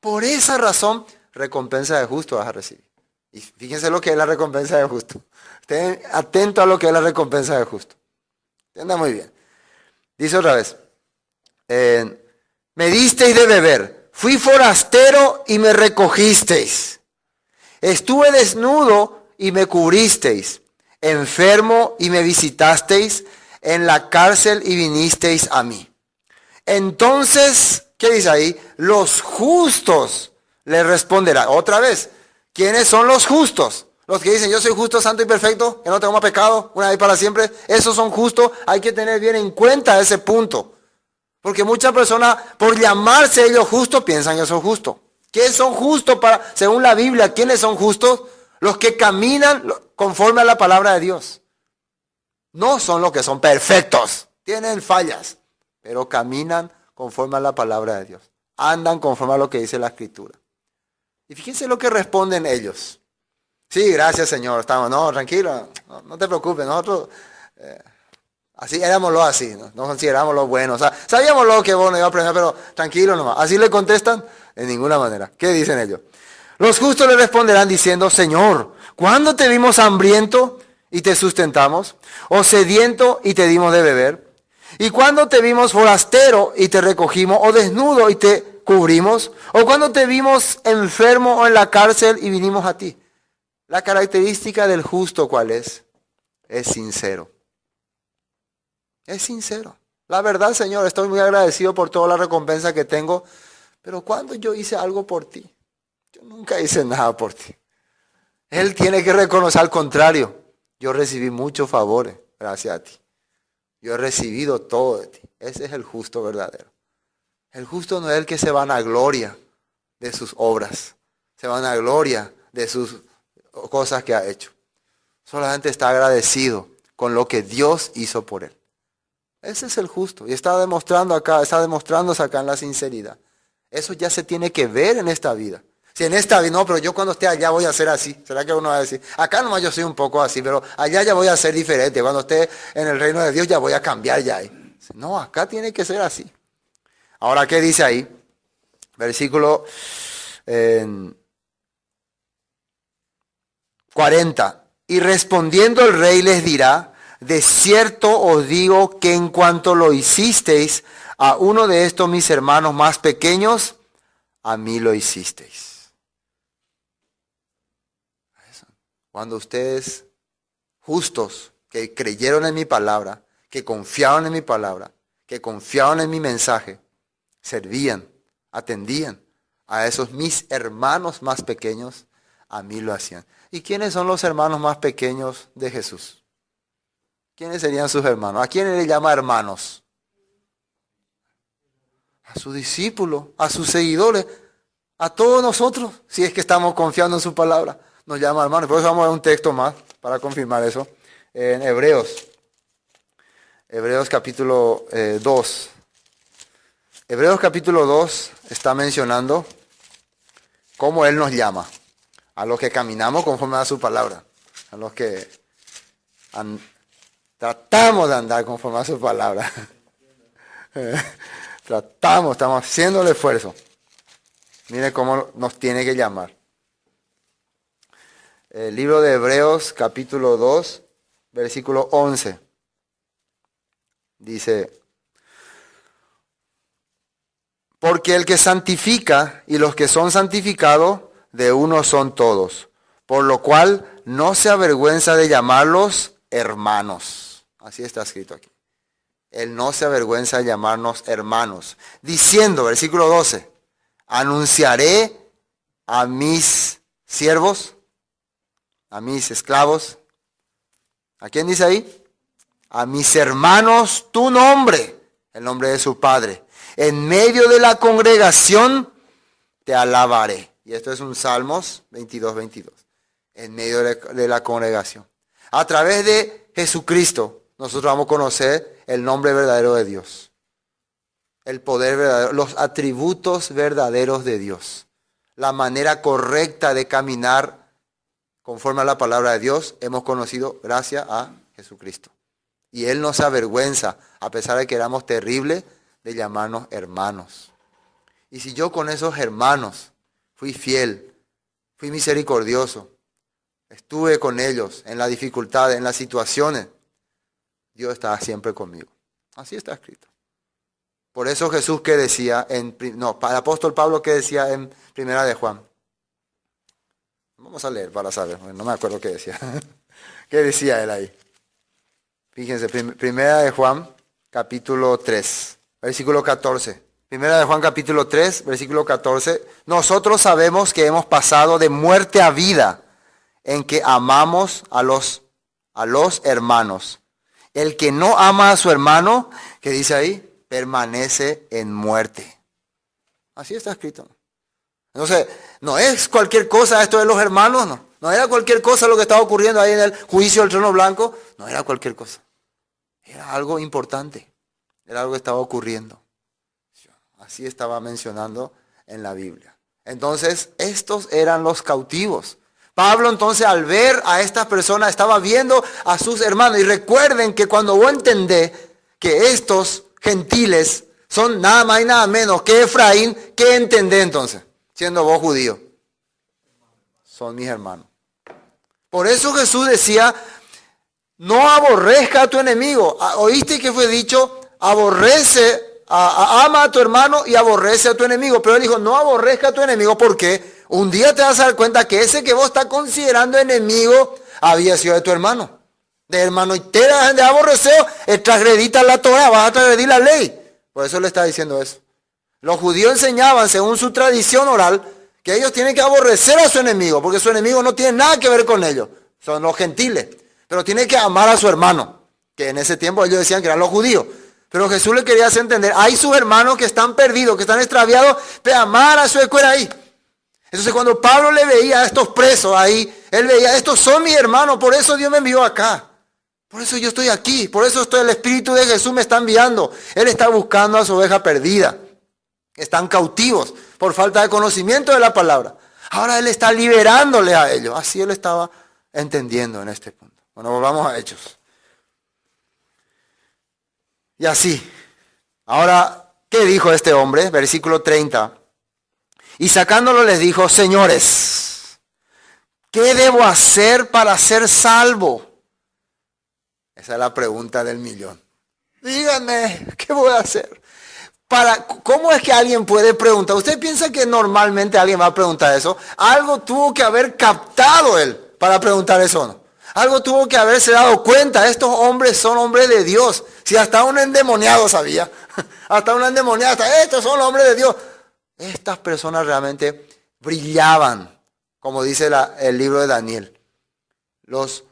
C: Por esa razón, recompensa de justo vas a recibir. Y fíjense lo que es la recompensa de justo. Estén atentos a lo que es la recompensa de justo. Anda muy bien. Dice otra vez. Me disteis de beber. Fui forastero y me recogisteis. Estuve desnudo y me cubristeis. Enfermo y me visitasteis. En la cárcel y vinisteis a mí. Entonces, ¿qué dice ahí? Los justos le responderán. Otra vez, ¿quiénes son los justos? Los que dicen, yo soy justo, santo y perfecto, que no tengo más pecado, una vez para siempre. Esos son justos, hay que tener bien en cuenta ese punto. Porque muchas personas, por llamarse ellos justos, piensan que son justos. ¿Quiénes son justos según la Biblia? ¿Quiénes son justos? Los que caminan conforme a la palabra de Dios. No son los que son perfectos, tienen fallas, pero caminan conforme a la palabra de Dios. Andan conforme a lo que dice la Escritura. Y fíjense lo que responden ellos. Sí, gracias Señor, estamos, no, tranquilo, no te preocupes, nosotros así éramos así, no consideramos lo bueno, o sea, sabíamos lo que vos no iba a aprender, pero tranquilo nomás. Así le contestan, de ninguna manera. ¿Qué dicen ellos? Los justos le responderán diciendo, Señor, ¿cuándo te vimos hambriento y te sustentamos? ¿O sediento y te dimos de beber? ¿Y cuándo te vimos forastero y te recogimos? ¿O desnudo y te cubrimos? ¿O cuándo te vimos enfermo o en la cárcel y vinimos a ti? La característica del justo, ¿cuál es? Es sincero. Es sincero. La verdad, Señor, estoy muy agradecido por toda la recompensa que tengo, pero ¿cuándo yo hice algo por ti? Yo nunca hice nada por ti. Él tiene que reconocer al contrario. Yo recibí muchos favores gracias a ti. Yo he recibido todo de ti. Ese es el justo verdadero. El justo no es el que se vanagloria de sus obras, se vanagloria de sus cosas que ha hecho. Solamente está agradecido con lo que Dios hizo por él. Ese es el justo. Y está demostrándose acá en la sinceridad. Eso ya se tiene que ver en esta vida. Si en esta vida, no, pero yo cuando esté allá voy a ser así. ¿Será que uno va a decir? Acá nomás yo soy un poco así, pero allá ya voy a ser diferente. Cuando esté en el reino de Dios ya voy a cambiar ya. No, acá tiene que ser así. Ahora, ¿qué dice ahí? Versículo 40. Y respondiendo el rey les dirá: de cierto os digo que en cuanto lo hicisteis a uno de estos mis hermanos más pequeños, a mí lo hicisteis. Cuando ustedes, justos, que creyeron en mi palabra, que confiaron en mi palabra, que confiaron en mi mensaje, servían, atendían a esos mis hermanos más pequeños, a mí lo hacían. ¿Y quiénes son los hermanos más pequeños de Jesús? ¿Quiénes serían sus hermanos? ¿A quién le llama hermanos? A sus discípulos, a sus seguidores, a todos nosotros, si es que estamos confiando en su palabra, nos llama hermanos. Por eso vamos a ver un texto más para confirmar eso. En Hebreos capítulo 2. Hebreos capítulo 2 está mencionando cómo Él nos llama. A los que caminamos conforme a su palabra. A los que tratamos de andar conforme a su palabra. Estamos haciendo el esfuerzo. Mire cómo nos tiene que llamar. El libro de Hebreos, capítulo 2, versículo 11. Dice: porque el que santifica y los que son santificados, de uno son todos, por lo cual no se avergüenza de llamarlos hermanos. Así está escrito aquí. Él no se avergüenza de llamarnos hermanos, diciendo, versículo 12, anunciaré a mis siervos, a mis esclavos. ¿A quién dice ahí? A mis hermanos tu nombre, el nombre de su Padre. En medio de la congregación te alabaré. Y esto es un Salmos 22. En medio de la congregación. A través de Jesucristo, nosotros vamos a conocer el nombre verdadero de Dios. El poder verdadero, los atributos verdaderos de Dios. La manera correcta de caminar conforme a la palabra de Dios, hemos conocido gracias a Jesucristo. Y Él no se avergüenza, a pesar de que éramos terribles, de llamarnos hermanos. Y si yo con esos hermanos fui fiel, fui misericordioso, estuve con ellos en las dificultades, en las situaciones, Dios está siempre conmigo. Así está escrito. Por eso Jesús que decía, el apóstol Pablo que decía en Primera de Juan. Vamos a leer para saber, no me acuerdo qué decía. ¿Qué decía él ahí? Fíjense, Primera de Juan, capítulo 3, versículo 14. Primera de Juan capítulo 3, versículo 14. Nosotros sabemos que hemos pasado de muerte a vida en que amamos a los hermanos. El que no ama a su hermano, ¿qué dice ahí? Permanece en muerte. Así está escrito. Entonces, no es cualquier cosa esto de los hermanos, no. No era cualquier cosa lo que estaba ocurriendo ahí en el juicio del trono blanco. No era cualquier cosa. Era algo importante. Era algo que estaba ocurriendo. Así estaba mencionando en la Biblia. Entonces, estos eran los cautivos. Pablo entonces al ver a estas personas estaba viendo a sus hermanos. Y recuerden que cuando vos entendés que estos gentiles son nada más y nada menos que Efraín, ¿qué entendés entonces? Siendo vos judío. Son mis hermanos. Por eso Jesús decía, no aborrezca a tu enemigo. ¿Oíste que fue dicho? Ama a tu hermano y aborrece a tu enemigo. Pero él dijo, no aborrezca a tu enemigo, porque un día te vas a dar cuenta que ese que vos estás considerando enemigo había sido de tu hermano. De hermano y te de aborreceo, transgredita la Torah, vas a transgredir la ley. Por eso le está diciendo eso. Los judíos enseñaban, según su tradición oral, que ellos tienen que aborrecer a su enemigo, porque su enemigo no tiene nada que ver con ellos. Son los gentiles. Pero tienen que amar a su hermano, que en ese tiempo ellos decían que eran los judíos. Pero Jesús le quería hacer entender, hay sus hermanos que están perdidos, que están extraviados, pero amar a su escuela ahí. Entonces cuando Pablo le veía a estos presos ahí, él veía, estos son mis hermanos, por eso Dios me envió acá. Por eso yo estoy aquí, por eso el Espíritu de Jesús me está enviando. Él está buscando a su oveja perdida. Están cautivos por falta de conocimiento de la palabra. Ahora Él está liberándole a ellos. Así Él estaba entendiendo en este punto. Bueno, volvamos a Hechos. Y así. Ahora, ¿qué dijo este hombre? Versículo 30. Y sacándolo les dijo, señores, ¿qué debo hacer para ser salvo? Esa es la pregunta del millón. Díganme, ¿qué voy a hacer? ¿Cómo es que alguien puede preguntar? ¿Usted piensa que normalmente alguien va a preguntar eso? Algo tuvo que haber captado él para preguntar eso o no. Algo tuvo que haberse dado cuenta. Estos hombres son hombres de Dios. Si hasta un endemoniado sabía. Hasta un endemoniado. Estos son los hombres de Dios. Estas personas realmente brillaban. Como dice el libro de Daniel. Los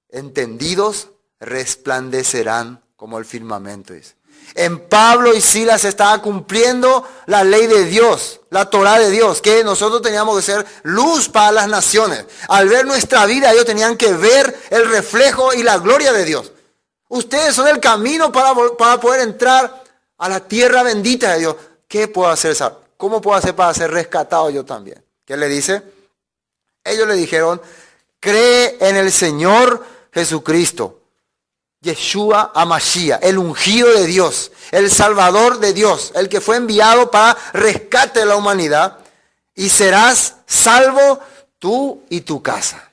C: entendidos resplandecerán como el firmamento, dice. En Pablo y Silas se estaba cumpliendo la ley de Dios, la Torá de Dios, que nosotros teníamos que ser luz para las naciones. Al ver nuestra vida, ellos tenían que ver el reflejo y la gloria de Dios. Ustedes son el camino para poder entrar a la tierra bendita de Dios. ¿Qué puedo hacer? ¿Cómo puedo hacer para ser rescatado yo también? ¿Qué le dice? Ellos le dijeron, cree en el Señor Jesucristo. Yeshua HaMashiach, el ungido de Dios, el salvador de Dios, el que fue enviado para rescate de la humanidad, y serás salvo tú y tu casa.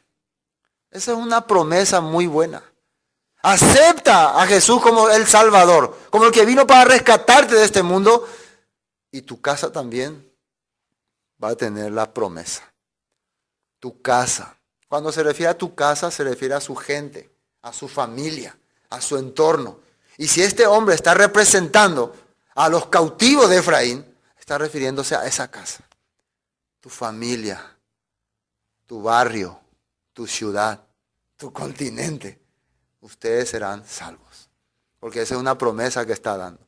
C: Esa es una promesa muy buena. Acepta a Jesús como el Salvador, como el que vino para rescatarte de este mundo, y tu casa también va a tener la promesa. Tu casa. Cuando se refiere a tu casa, se refiere a su gente, a su familia, a su entorno. Y si este hombre está representando a los cautivos de Efraín, está refiriéndose a esa casa. Tu familia, tu barrio, tu ciudad, tu continente. Ustedes serán salvos. Porque esa es una promesa que está dando.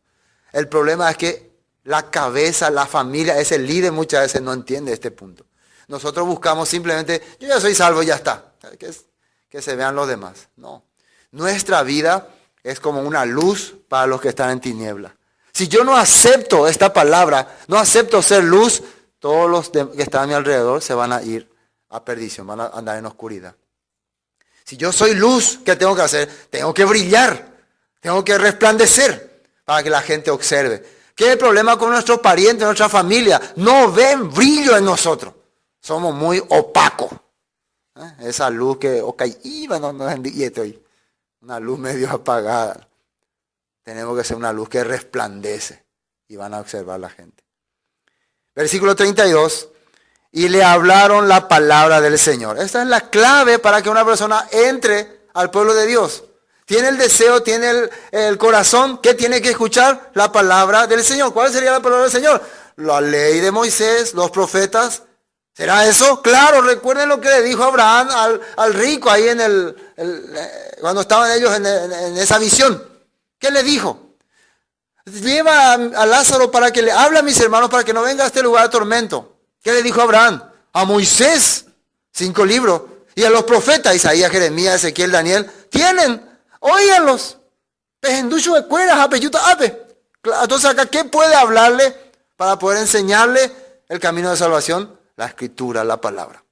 C: El problema es que la cabeza, la familia, ese líder muchas veces no entiende este punto. Nosotros buscamos simplemente, yo ya soy salvo y ya está. Que se vean los demás. No. Nuestra vida es como una luz para los que están en tiniebla. Si yo no acepto esta palabra, no acepto ser luz, todos los que están a mi alrededor se van a ir a perdición, van a andar en oscuridad. Si yo soy luz, ¿qué tengo que hacer? Tengo que brillar, tengo que resplandecer para que la gente observe. ¿Qué es el problema con nuestros parientes, nuestra familia? No ven brillo en nosotros. Somos muy opacos. Esa luz que, una luz medio apagada. Tenemos que ser una luz que resplandece. Y van a observar la gente. Versículo 32. Y le hablaron la palabra del Señor. Esta es la clave para que una persona entre al pueblo de Dios. Tiene el deseo, tiene el corazón. ¿Qué tiene que escuchar? La palabra del Señor. ¿Cuál sería la palabra del Señor? La ley de Moisés, los profetas. ¿Será eso? Claro, recuerden lo que le dijo Abraham al rico ahí cuando estaban ellos en esa visión. ¿Qué le dijo? Lleva a Lázaro para que le hable a mis hermanos para que no venga a este lugar de tormento. ¿Qué le dijo Abraham? A Moisés, 5 libros. Y a los profetas, Isaías, Jeremías, Ezequiel, Daniel, tienen, óiganlos. Entonces acá, ¿qué puede hablarle para poder enseñarle el camino de salvación? La escritura, la palabra.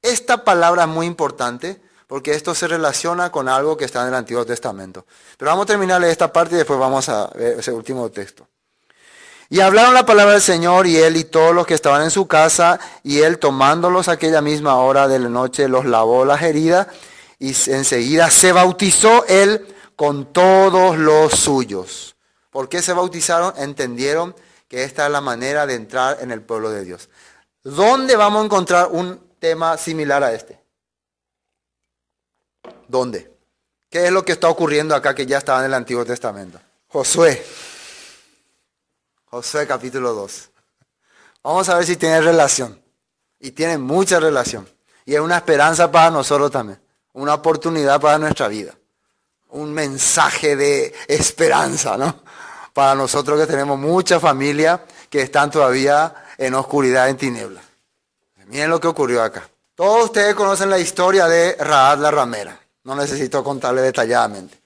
C: Esta palabra es muy importante porque esto se relaciona con algo que está en el Antiguo Testamento. Pero vamos a terminarle esta parte y después vamos a ver ese último texto. Y hablaron la palabra del Señor y él y todos los que estaban en su casa, y él tomándolos aquella misma hora de la noche los lavó las heridas y enseguida se bautizó él con todos los suyos. ¿Por qué se bautizaron? Entendieron que esta es la manera de entrar en el pueblo de Dios. ¿Dónde vamos a encontrar un tema similar a este? ¿Dónde? ¿Qué es lo que está ocurriendo acá que ya estaba en el Antiguo Testamento? Josué capítulo 2. Vamos a ver si tiene relación. Y tiene mucha relación. Y es una esperanza para nosotros también. Una oportunidad para nuestra vida. un mensaje de esperanza, ¿no? Para nosotros que tenemos mucha familia que están todavía en oscuridad, en tinieblas. Miren lo que ocurrió acá. Todos ustedes conocen la historia de Rahab la ramera. No necesito contarle detalladamente.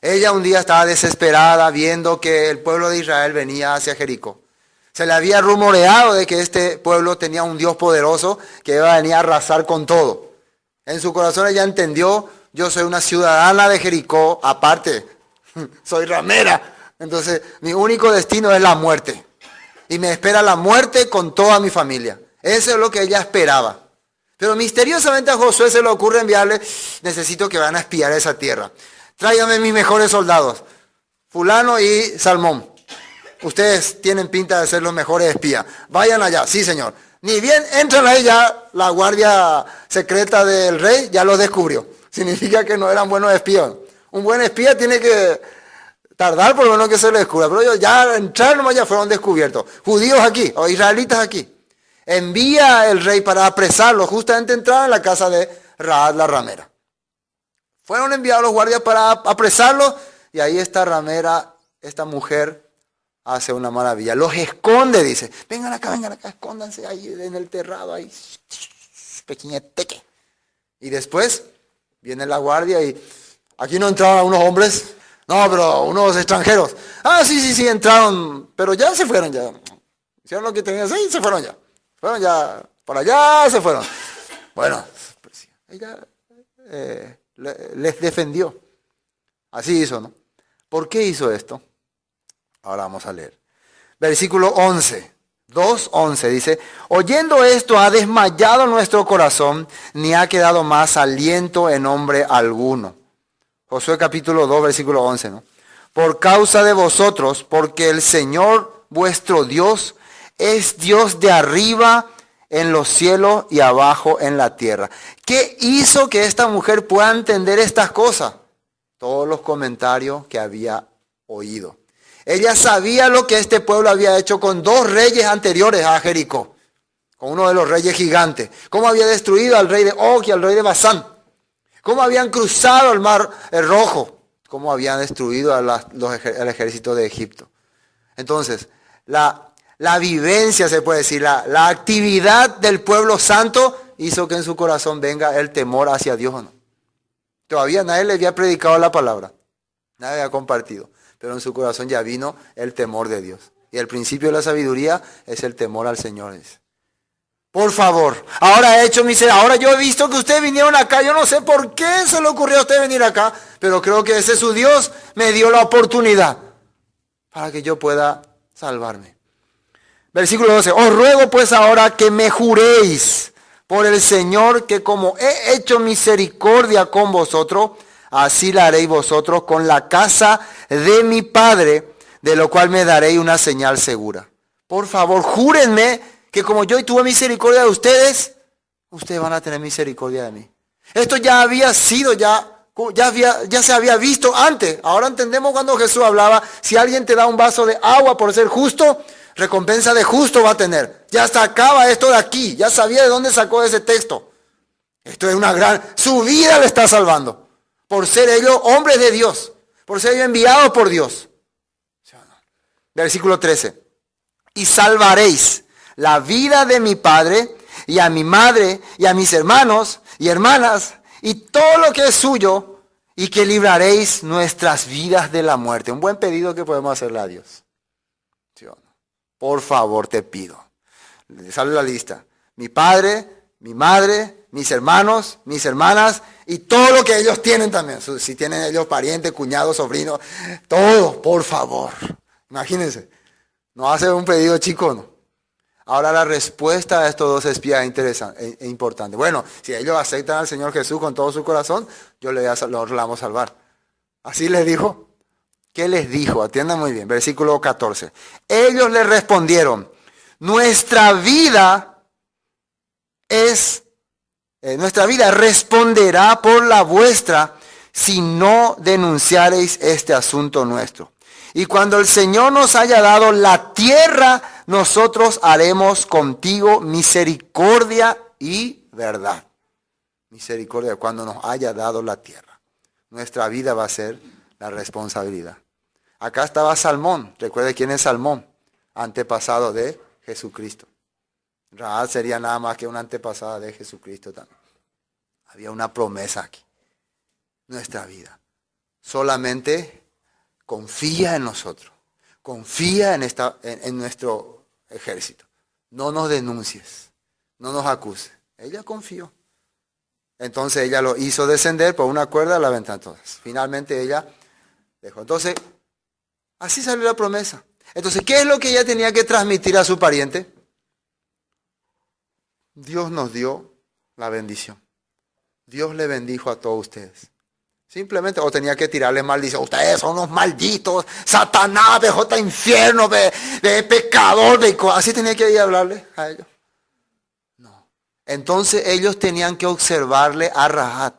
C: Ella un día estaba desesperada viendo que el pueblo de Israel venía hacia Jericó. Se le había rumoreado de que este pueblo tenía un Dios poderoso que iba a venir a arrasar con todo. En su corazón ella entendió: yo soy una ciudadana de Jericó, aparte, soy ramera. Entonces, mi único destino es la muerte. Y me espera la muerte con toda mi familia. Eso es lo que ella esperaba. Pero misteriosamente a Josué se le ocurre enviarle: necesito que vayan a espiar esa tierra. Tráigame mis mejores soldados, fulano y Salmón. Ustedes tienen pinta de ser los mejores espías. Vayan allá, sí señor. Ni bien entran ahí, ya la guardia secreta del rey ya los descubrió. Significa que no eran buenos espías. Un buen espía tiene que tardar por lo menos que se le descubra. Pero ellos ya entraron, ya fueron descubiertos. Judíos aquí, o israelitas aquí. Envía el rey para apresarlos. Justamente entraron en la casa de Rahab la ramera. Fueron enviados los guardias para apresarlos. Y ahí esta ramera, esta mujer, hace una maravilla. Los esconde, dice. Vengan acá, escóndanse ahí en el terrado, ahí. Pequeñeteque. Y después viene la guardia y aquí no entraron unos hombres. No, pero unos extranjeros. Ah, sí, entraron, pero ya se fueron ya. Hicieron lo que tenían que hacer y se fueron ya. Fueron ya, por allá se fueron. Bueno, pues ella les defendió. Así hizo, ¿no? ¿Por qué hizo esto? Ahora vamos a leer. Versículo 11. 2:11 dice: oyendo esto ha desmayado nuestro corazón, ni ha quedado más aliento en hombre alguno. Josué capítulo 2, versículo 11, ¿no? Por causa de vosotros, porque el Señor vuestro Dios es Dios de arriba en los cielos y abajo en la tierra. ¿Qué hizo que esta mujer pueda entender estas cosas? Todos los comentarios que había oído. Ella sabía lo que este pueblo había hecho con dos reyes anteriores a Jericó. Con uno de los reyes gigantes. Cómo había destruido al rey de Og y al rey de Basán. Cómo habían cruzado el mar Rojo. Cómo habían destruido al ejército de Egipto. Entonces, la vivencia, se puede decir, la actividad del pueblo santo hizo que en su corazón venga el temor hacia Dios, ¿o no? Todavía nadie le había predicado la palabra. Nadie había compartido. Pero en su corazón ya vino el temor de Dios. Y el principio de la sabiduría es el temor al Señor. Por favor, ahora he hecho misericordia. Ahora yo he visto que ustedes vinieron acá. Yo no sé por qué se le ocurrió a ustedes venir acá. Pero creo que ese su Dios me dio la oportunidad para que yo pueda salvarme. Versículo 12. Os ruego pues ahora que me juréis por el Señor que como he hecho misericordia con vosotros, así la haréis vosotros con la casa de mi Padre, de lo cual me daréis una señal segura. Por favor, júrenme que como yo tuve misericordia de ustedes, ustedes van a tener misericordia de mí. Esto ya había sido, ya se había visto antes. Ahora entendemos cuando Jesús hablaba: si alguien te da un vaso de agua por ser justo, recompensa de justo va a tener. Ya sacaba esto de aquí, ya sabía de dónde sacó ese texto. Esto es una gran... Su vida le está salvando. Por ser ellos hombres de Dios. Por ser ellos enviados por Dios. Versículo 13. Y salvaréis la vida de mi padre y a mi madre y a mis hermanos y hermanas y todo lo que es suyo, y que libraréis nuestras vidas de la muerte. Un buen pedido que podemos hacerle a Dios. ¿Sí o no? Por favor te pido. Sale la lista. Mi padre, mi madre, mis hermanos, mis hermanas y todo lo que ellos tienen también. Si tienen ellos parientes, cuñados, sobrinos, todo, por favor. Imagínense. No hace un pedido chico, ¿no? Ahora la respuesta a estos dos espías es interesante, e importante. Bueno, si ellos aceptan al Señor Jesús con todo su corazón, los vamos a salvar. Así les dijo. ¿Qué les dijo? Atiendan muy bien. Versículo 14. Ellos le respondieron: nuestra vida responderá por la vuestra si no denunciareis este asunto nuestro. Y cuando el Señor nos haya dado la tierra, nosotros haremos contigo misericordia y verdad. Misericordia cuando nos haya dado la tierra. nuestra vida va a ser la responsabilidad. Acá estaba Salmón. Recuerde quién es Salmón, antepasado de Jesucristo. Rahab sería nada más que una antepasada de Jesucristo también. Había una promesa aquí. Nuestra vida. Solamente confía en nosotros. Confía en nuestro ejército. No nos denuncies. No nos acuses. Ella confió. Entonces ella lo hizo descender por una cuerda a la ventana. Entonces, finalmente ella dejó. Entonces, así salió la promesa. Entonces, ¿qué es lo que ella tenía que transmitir a su pariente? Dios nos dio la bendición. Dios le bendijo a todos ustedes. Simplemente, o tenía que tirarles maldición. Ustedes son unos malditos, Satanás, BJ infierno, de pecador, así tenía que ir a hablarle a ellos. No. Entonces ellos tenían que observarle a Rahab.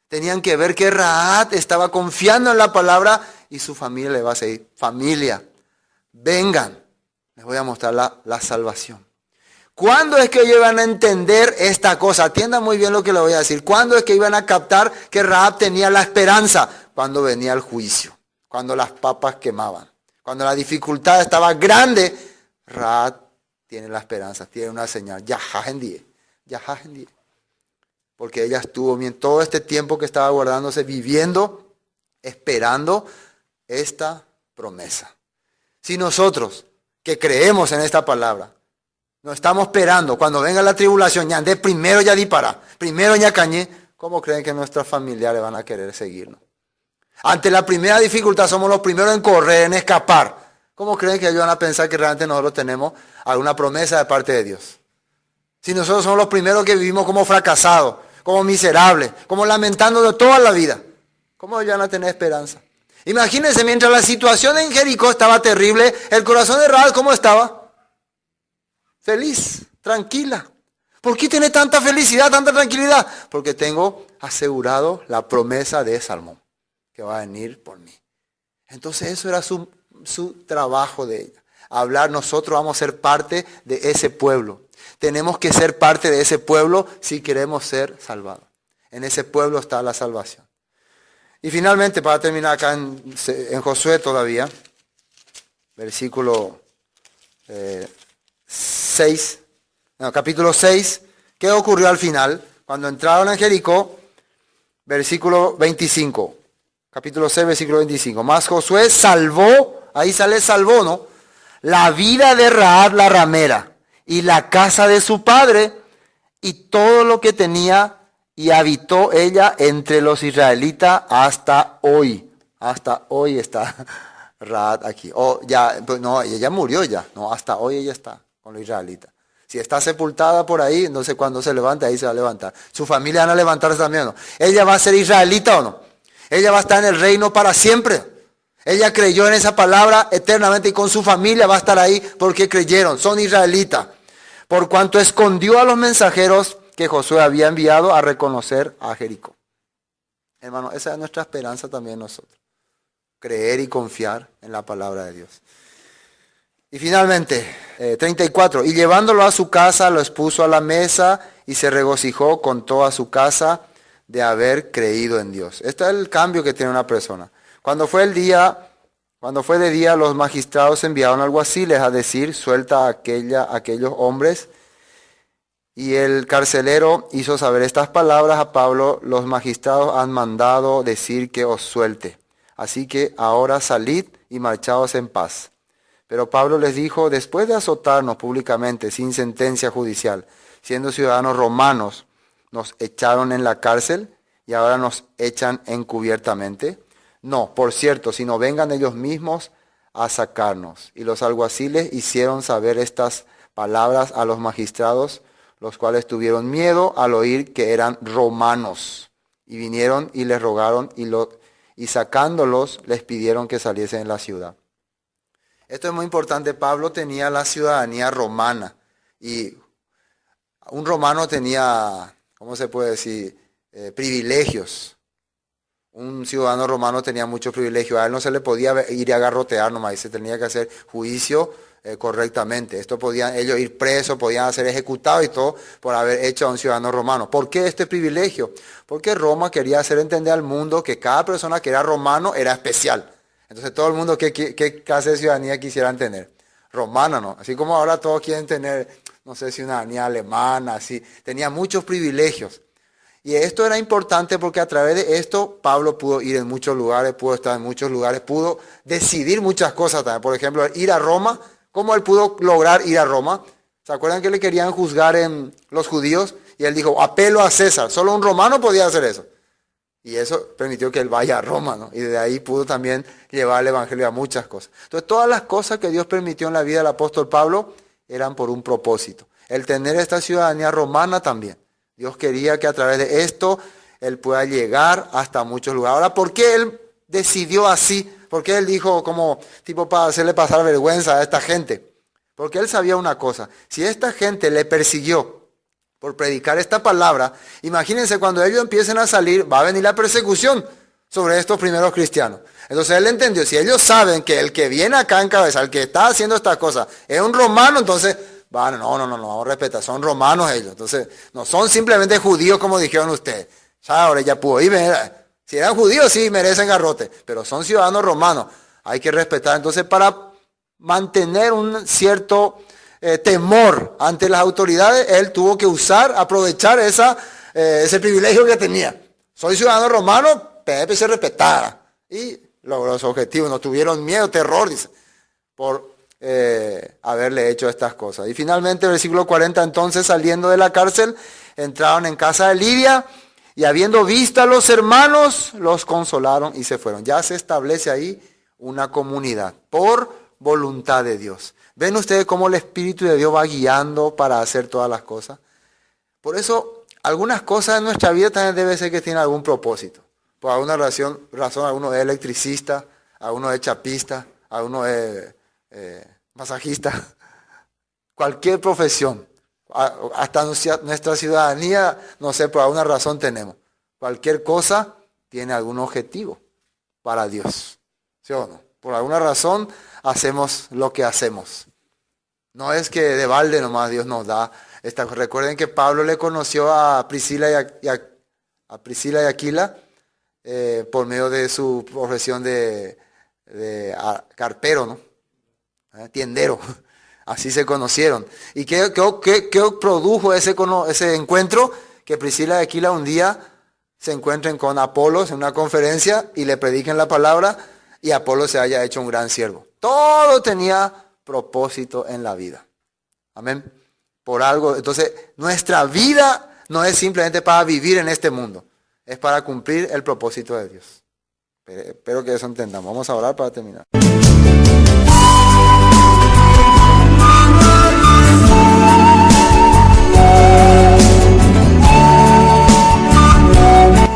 C: Tenían que ver que Rahab estaba confiando en la palabra y su familia le va a seguir. Familia, vengan, les voy a mostrar la salvación. ¿Cuándo es que ellos iban a entender esta cosa? Atiendan muy bien lo que les voy a decir. ¿Cuándo es que iban a captar que Rahab tenía la esperanza? Cuando venía el juicio, cuando las papas quemaban, cuando la dificultad estaba grande. Rahab tiene la esperanza, tiene una señal. Yahahendie. Porque ella estuvo bien todo este tiempo que estaba guardándose, viviendo, esperando esta promesa. Si nosotros que creemos en esta palabra, no estamos esperando cuando venga la tribulación, ya de primero ya disparar, primero ya cañé, ¿cómo creen que nuestros familiares van a querer seguirnos? Ante la primera dificultad somos los primeros en correr, en escapar. ¿Cómo creen que ellos van a pensar que realmente nosotros tenemos alguna promesa de parte de Dios? Si nosotros somos los primeros que vivimos como fracasados, como miserables, como lamentando de toda la vida, ¿cómo ellos van a tener esperanza? Imagínense, mientras la situación en Jericó estaba terrible, el corazón de Rahab, ¿cómo estaba? Feliz, tranquila. ¿Por qué tiene tanta felicidad, tanta tranquilidad? Porque tengo asegurado la promesa de Salmón, que va a venir por mí. Entonces eso era su trabajo de ella. Hablar, nosotros vamos a ser parte de ese pueblo. Tenemos que ser parte de ese pueblo si queremos ser salvados. En ese pueblo está la salvación. Y finalmente, para terminar acá en Josué todavía, capítulo 6, ¿qué ocurrió al final? Cuando entraron en Jericó, versículo 25. Capítulo 6, versículo 25. Mas Josué salvó, ahí sale salvó, ¿no? La vida de Rahab la ramera y la casa de su padre y todo lo que tenía, y habitó ella entre los israelitas hasta hoy. Hasta hoy está Rahab aquí. No, ella murió ya. No, hasta hoy ella está con los israelitas. Si está sepultada por ahí, entonces cuando se levante, ahí se va a levantar. Su familia van a levantarse también, ¿no? ¿Ella va a ser israelita o no? Ella va a estar en el reino para siempre. Ella creyó en esa palabra eternamente y con su familia va a estar ahí porque creyeron. Son israelitas. Por cuanto escondió a los mensajeros que Josué había enviado a reconocer a Jericó. Hermano, esa es nuestra esperanza también nosotros. Creer y confiar en la palabra de Dios. Y finalmente, 34. Y llevándolo a su casa, lo expuso a la mesa y se regocijó con toda su casa de haber creído en Dios. Este es el cambio que tiene una persona. Cuando fue de día, los magistrados enviaron alguaciles a decir, suelta a aquellos hombres. Y el carcelero hizo saber estas palabras a Pablo, los magistrados han mandado decir que os suelte. Así que ahora salid y marchaos en paz. Pero Pablo les dijo, después de azotarnos públicamente sin sentencia judicial, siendo ciudadanos romanos, nos echaron en la cárcel y ahora nos echan encubiertamente. No, por cierto, sino vengan ellos mismos a sacarnos. Y los alguaciles hicieron saber estas palabras a los magistrados, los cuales tuvieron miedo al oír que eran romanos. Y vinieron y les rogaron y sacándolos les pidieron que saliesen de la ciudad. Esto es muy importante. Pablo tenía la ciudadanía romana. Y un romano tenía, ¿cómo se puede decir? Privilegios. un ciudadano romano tenía muchos privilegios. A él no se le podía ir a garrotear nomás, y se tenía que hacer juicio correctamente. Esto podían ellos ir presos, podían ser ejecutados y todo por haber hecho a un ciudadano romano. ¿Por qué este privilegio? Porque Roma quería hacer entender al mundo que cada persona que era romano era especial. Entonces todo el mundo, ¿qué clase de ciudadanía quisieran tener? Romana, ¿no? Así como ahora todos quieren tener, no sé si ciudadanía alemana, así. Tenía muchos privilegios. Y esto era importante porque a través de esto Pablo pudo ir en muchos lugares, pudo estar en muchos lugares, pudo decidir muchas cosas también. Por ejemplo, ir a Roma. ¿Cómo él pudo lograr ir a Roma? ¿Se acuerdan que le querían juzgar en los judíos? Y él dijo, apelo a César. Solo un romano podía hacer eso. Y eso permitió que él vaya a Roma, ¿no? Y desde ahí pudo también llevar el evangelio a muchas cosas. Entonces todas las cosas que Dios permitió en la vida del apóstol Pablo eran por un propósito. El tener esta ciudadanía romana también. Dios quería que a través de esto él pueda llegar hasta muchos lugares. Ahora, ¿por qué él decidió así? ¿Por qué él dijo como tipo para hacerle pasar vergüenza a esta gente? Porque él sabía una cosa. Si esta gente le persiguió por predicar esta palabra, imagínense cuando ellos empiecen a salir, va a venir la persecución sobre estos primeros cristianos. Entonces él entendió, si ellos saben que el que viene acá en cabeza, el que está haciendo estas cosas, es un romano, entonces, no, vamos a respetar, son romanos ellos. Entonces, no son simplemente judíos como dijeron ustedes. Ya ahora ya pudo ir, si eran judíos sí merecen garrote, pero son ciudadanos romanos, hay que respetar. Entonces para mantener un cierto temor ante las autoridades, él tuvo que aprovechar ese privilegio que tenía. Soy ciudadano romano, Pepe se respetara. Y logró su objetivo, no tuvieron miedo, terror, dice, por haberle hecho estas cosas. Y finalmente, versículo 40, entonces saliendo de la cárcel, entraron en casa de Lidia, y habiendo visto a los hermanos, los consolaron y se fueron. Ya se establece ahí una comunidad por voluntad de Dios. ¿Ven ustedes cómo el Espíritu de Dios va guiando para hacer todas las cosas? Por eso, algunas cosas en nuestra vida también debe ser que tienen algún propósito. Por alguna razón alguno es electricista, alguno es chapista, alguno es masajista. Cualquier profesión. Hasta nuestra ciudadanía, no sé, por alguna razón tenemos. Cualquier cosa tiene algún objetivo para Dios. ¿Sí o no? Por alguna razón hacemos lo que hacemos. No es que de balde nomás Dios nos da. Recuerden que Pablo le conoció a Priscila y Aquila por medio de su profesión de carpero, ¿no? Tiendero. Así se conocieron. ¿Y qué produjo ese encuentro? Que Priscila y Aquila un día se encuentren con Apolos en una conferencia y le prediquen la palabra y Apolos se haya hecho un gran siervo. Todo tenía propósito en la vida. Amén. Por algo. Entonces, nuestra vida no es simplemente para vivir en este mundo. Es para cumplir el propósito de Dios. Espero que eso entendamos. Vamos a orar para terminar.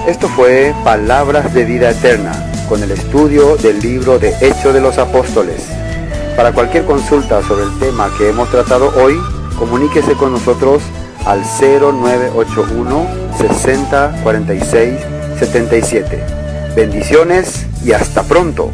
A: Esto fue Palabras de Vida Eterna, con el estudio del libro de Hechos de los Apóstoles. Para cualquier consulta sobre el tema que hemos tratado hoy, comuníquese con nosotros al 0981 60 46 77. Bendiciones y hasta pronto.